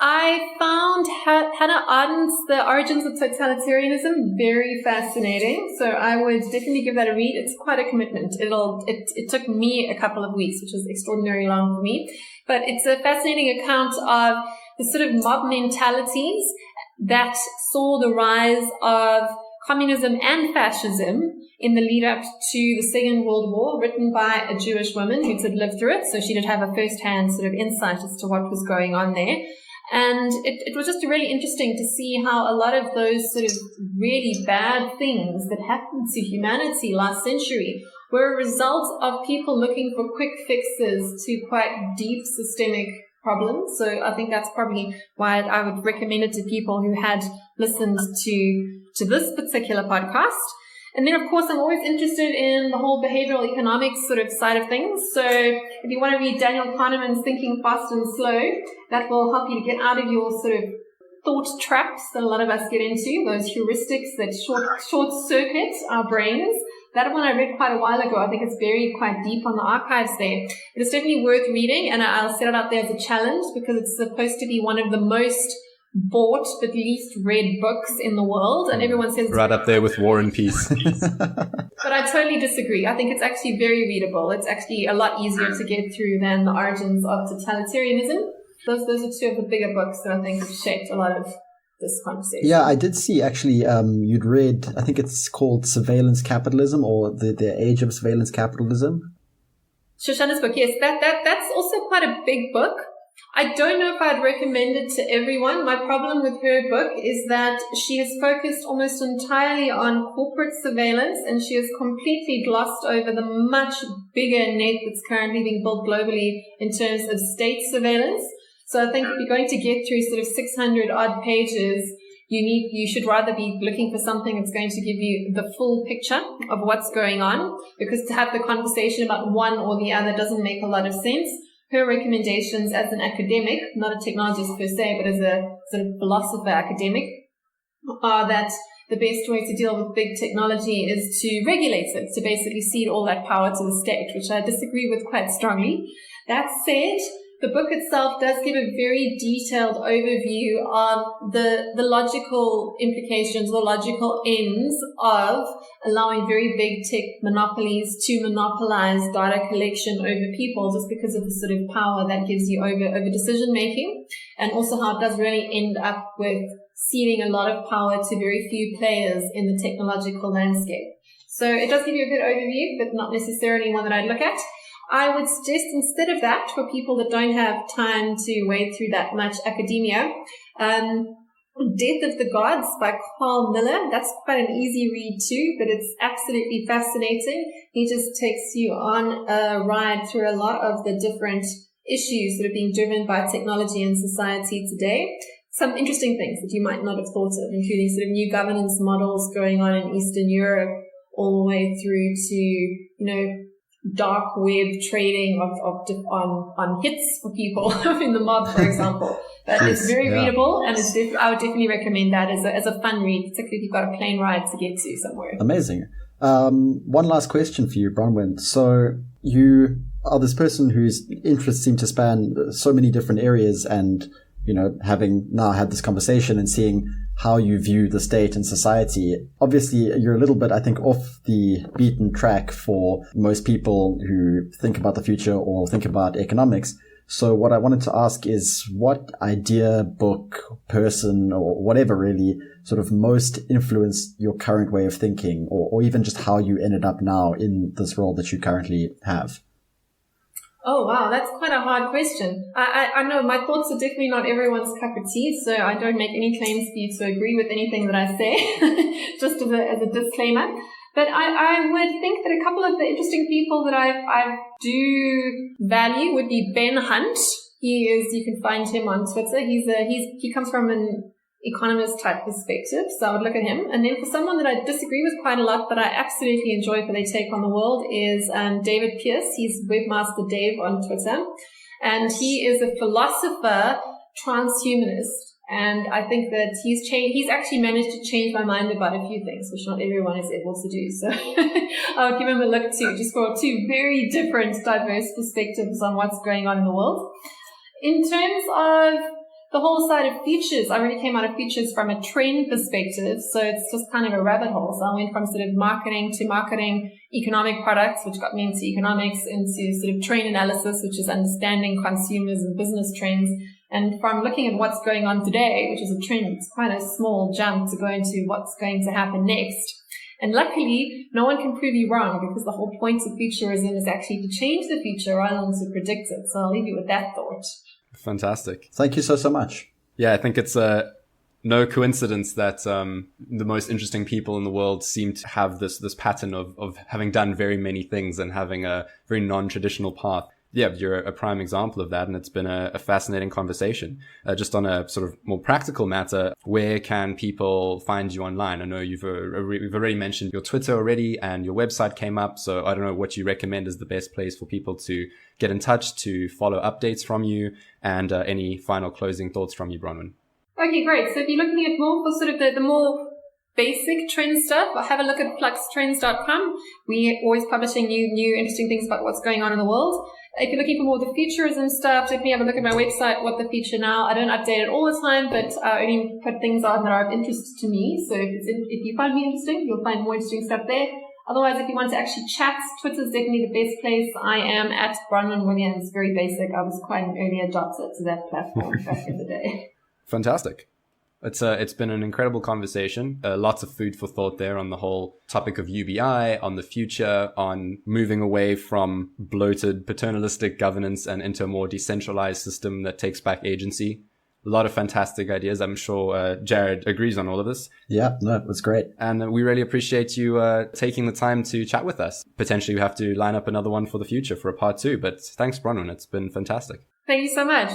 I found Hannah Arendt's The Origins of Totalitarianism very fascinating. So I would definitely give that a read. It's quite a commitment. It took me a couple of weeks, which was extraordinarily long for me, but it's a fascinating account of the sort of mob mentalities that saw the rise of communism and fascism in the lead up to the Second World War, written by a Jewish woman who did live through it. So she did have a first-hand sort of insight as to what was going on there. And it was just really interesting to see how a lot of those sort of really bad things that happened to humanity last century were a result of people looking for quick fixes to quite deep systemic problems. So I think that's probably why I would recommend it to people who had listened to this particular podcast. And then, of course, I'm always interested in the whole behavioral economics sort of side of things. So if you want to read Daniel Kahneman's Thinking Fast and Slow, that will help you to get out of your sort of thought traps that a lot of us get into, those heuristics that short circuit our brains. That one I read quite a while ago. I think it's buried quite deep on the archives there. It is definitely worth reading, and I'll set it out there as a challenge because it's supposed to be one of the most bought but least read books in the world, and everyone says right up there with War and Peace. But I totally disagree. I think it's actually very readable. It's actually a lot easier to get through than The Origins of Totalitarianism. Those are two of the bigger books that I think have shaped a lot of this conversation. Yeah, I did see actually, you'd read, I think it's called Surveillance Capitalism, or the Age of Surveillance Capitalism. Shoshana's book, yes, that's also quite a big book. I don't know if I'd recommend it to everyone. My problem with her book is that she has focused almost entirely on corporate surveillance, and she has completely glossed over the much bigger net that's currently being built globally in terms of state surveillance. So I think if you're going to get through sort of 600 odd pages, you should rather be looking for something that's going to give you the full picture of what's going on, because to have the conversation about one or the other doesn't make a lot of sense. Her recommendations as an academic, not a technologist per se, but as a sort of philosopher academic, are that the best way to deal with big technology is to regulate it, to basically cede all that power to the state, which I disagree with quite strongly. That said, the book itself does give a very detailed overview of the logical implications or logical ends of allowing very big tech monopolies to monopolize data collection over people, just because of the sort of power that gives you over decision making, and also how it does really end up with ceding a lot of power to very few players in the technological landscape. So it does give you a good overview, but not necessarily one that I'd look at. I would suggest instead of that, for people that don't have time to wade through that much academia, Death of the Gods by Carl Miller. That's quite an easy read too, but it's absolutely fascinating. He just takes you on a ride through a lot of the different issues that are being driven by technology in society today. Some interesting things that you might not have thought of, including sort of new governance models going on in Eastern Europe, all the way through to, dark web trading on hits for people in the mob, for example. But it's very readable, and I would definitely recommend that as a fun read, particularly if you've got a plane ride to get to somewhere. Amazing. One last question for you, Bronwyn. So you are this person whose interests seem to span so many different areas, and having now had this conversation and seeing how you view the state and society, obviously you're a little bit, I think, off the beaten track for most people who think about the future or think about economics. So what I wanted to ask is, what idea, book, person, or whatever really sort of most influenced your current way of thinking, or even just how you ended up now in this role that you currently have? Oh, wow. That's quite a hard question. I know my thoughts are definitely not everyone's cup of tea, so I don't make any claims for you to agree with anything that I say, just as a disclaimer. But I would think that a couple of the interesting people that I do value would be Ben Hunt. You can find him on Twitter. He comes from an economist type perspective, so I would look at him. And then for someone that I disagree with quite a lot, but I absolutely enjoy for their take on the world, is David Pierce. He's Webmaster Dave on Twitter, and he is a philosopher, transhumanist. And I think that he's actually managed to change my mind about a few things, which not everyone is able to do. So I'll give him a look too, just for two very different, diverse perspectives on what's going on in the world. In terms of the whole side of futures, I really came out of futures from a trend perspective. So it's just kind of a rabbit hole. So I went from sort of marketing to marketing economic products, which got me into economics, into sort of trend analysis, which is understanding consumers and business trends. And from looking at what's going on today, which is a trend, it's quite a small jump to go into what's going to happen next. And luckily, no one can prove you wrong, because the whole point of futurism is actually to change the future rather than to predict it. So I'll leave you with that thought. Fantastic. Thank you so much. Yeah, I think it's no coincidence that the most interesting people in the world seem to have this pattern of having done very many things and having a very non-traditional path. Yeah, you're a prime example of that, and it's been a fascinating conversation. Just on a sort of more practical matter, where can people find you online? I know we've already mentioned your Twitter already, and your website came up, so I don't know what you recommend is the best place for people to get in touch, to follow updates from you, and any final closing thoughts from you, Bronwyn. Okay, great. So if you're looking at more for sort of the more basic trend stuff, have a look at fluxtrends.com. We're always publishing new interesting things about what's going on in the world. If you're looking for more of the futurism stuff, definitely have a look at my website, What the Future Now. I don't update it all the time, but I only put things on that are of interest to me. So if you find me interesting, you'll find more interesting stuff there. Otherwise, if you want to actually chat, Twitter's definitely the best place. I am at Bronwyn Williams, very basic. I was quite an early adopter to that platform back in the day. Fantastic. It's been an incredible conversation. Lots of food for thought there on the whole topic of UBI, on the future, on moving away from bloated paternalistic governance and into a more decentralized system that takes back agency. A lot of fantastic ideas. I'm sure Jared agrees on all of this. Yeah, no, it was great. And we really appreciate you taking the time to chat with us. Potentially we have to line up another one for the future for a part 2. But thanks, Bronwyn. It's been fantastic. Thank you so much.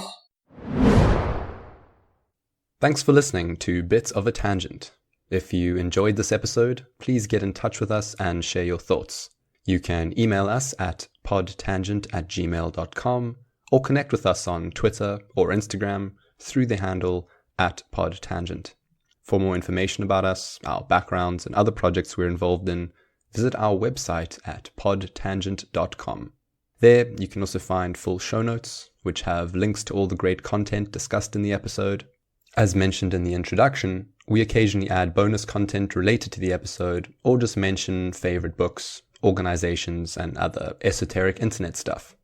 Thanks for listening to Bits of a Tangent. If you enjoyed this episode, please get in touch with us and share your thoughts. You can email us at podtangent@gmail.com or connect with us on Twitter or Instagram through the handle @podtangent. For more information about us, our backgrounds, and other projects we're involved in, visit our website at podtangent.com. There, you can also find full show notes, which have links to all the great content discussed in the episode. As mentioned in the introduction, we occasionally add bonus content related to the episode or just mention favorite books, organizations, and other esoteric internet stuff.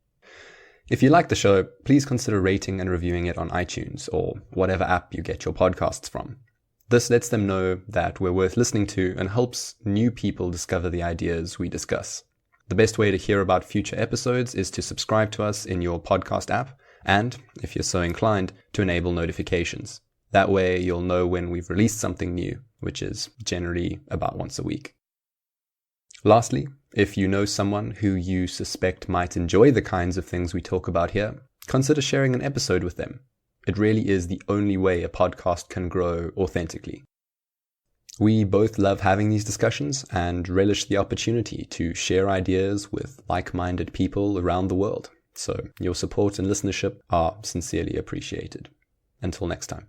If you like the show, please consider rating and reviewing it on iTunes or whatever app you get your podcasts from. This lets them know that we're worth listening to and helps new people discover the ideas we discuss. The best way to hear about future episodes is to subscribe to us in your podcast app and, if you're so inclined, to enable notifications. That way you'll know when we've released something new, which is generally about once a week. Lastly, if you know someone who you suspect might enjoy the kinds of things we talk about here, consider sharing an episode with them. It really is the only way a podcast can grow authentically. We both love having these discussions and relish the opportunity to share ideas with like-minded people around the world. So your support and listenership are sincerely appreciated. Until next time.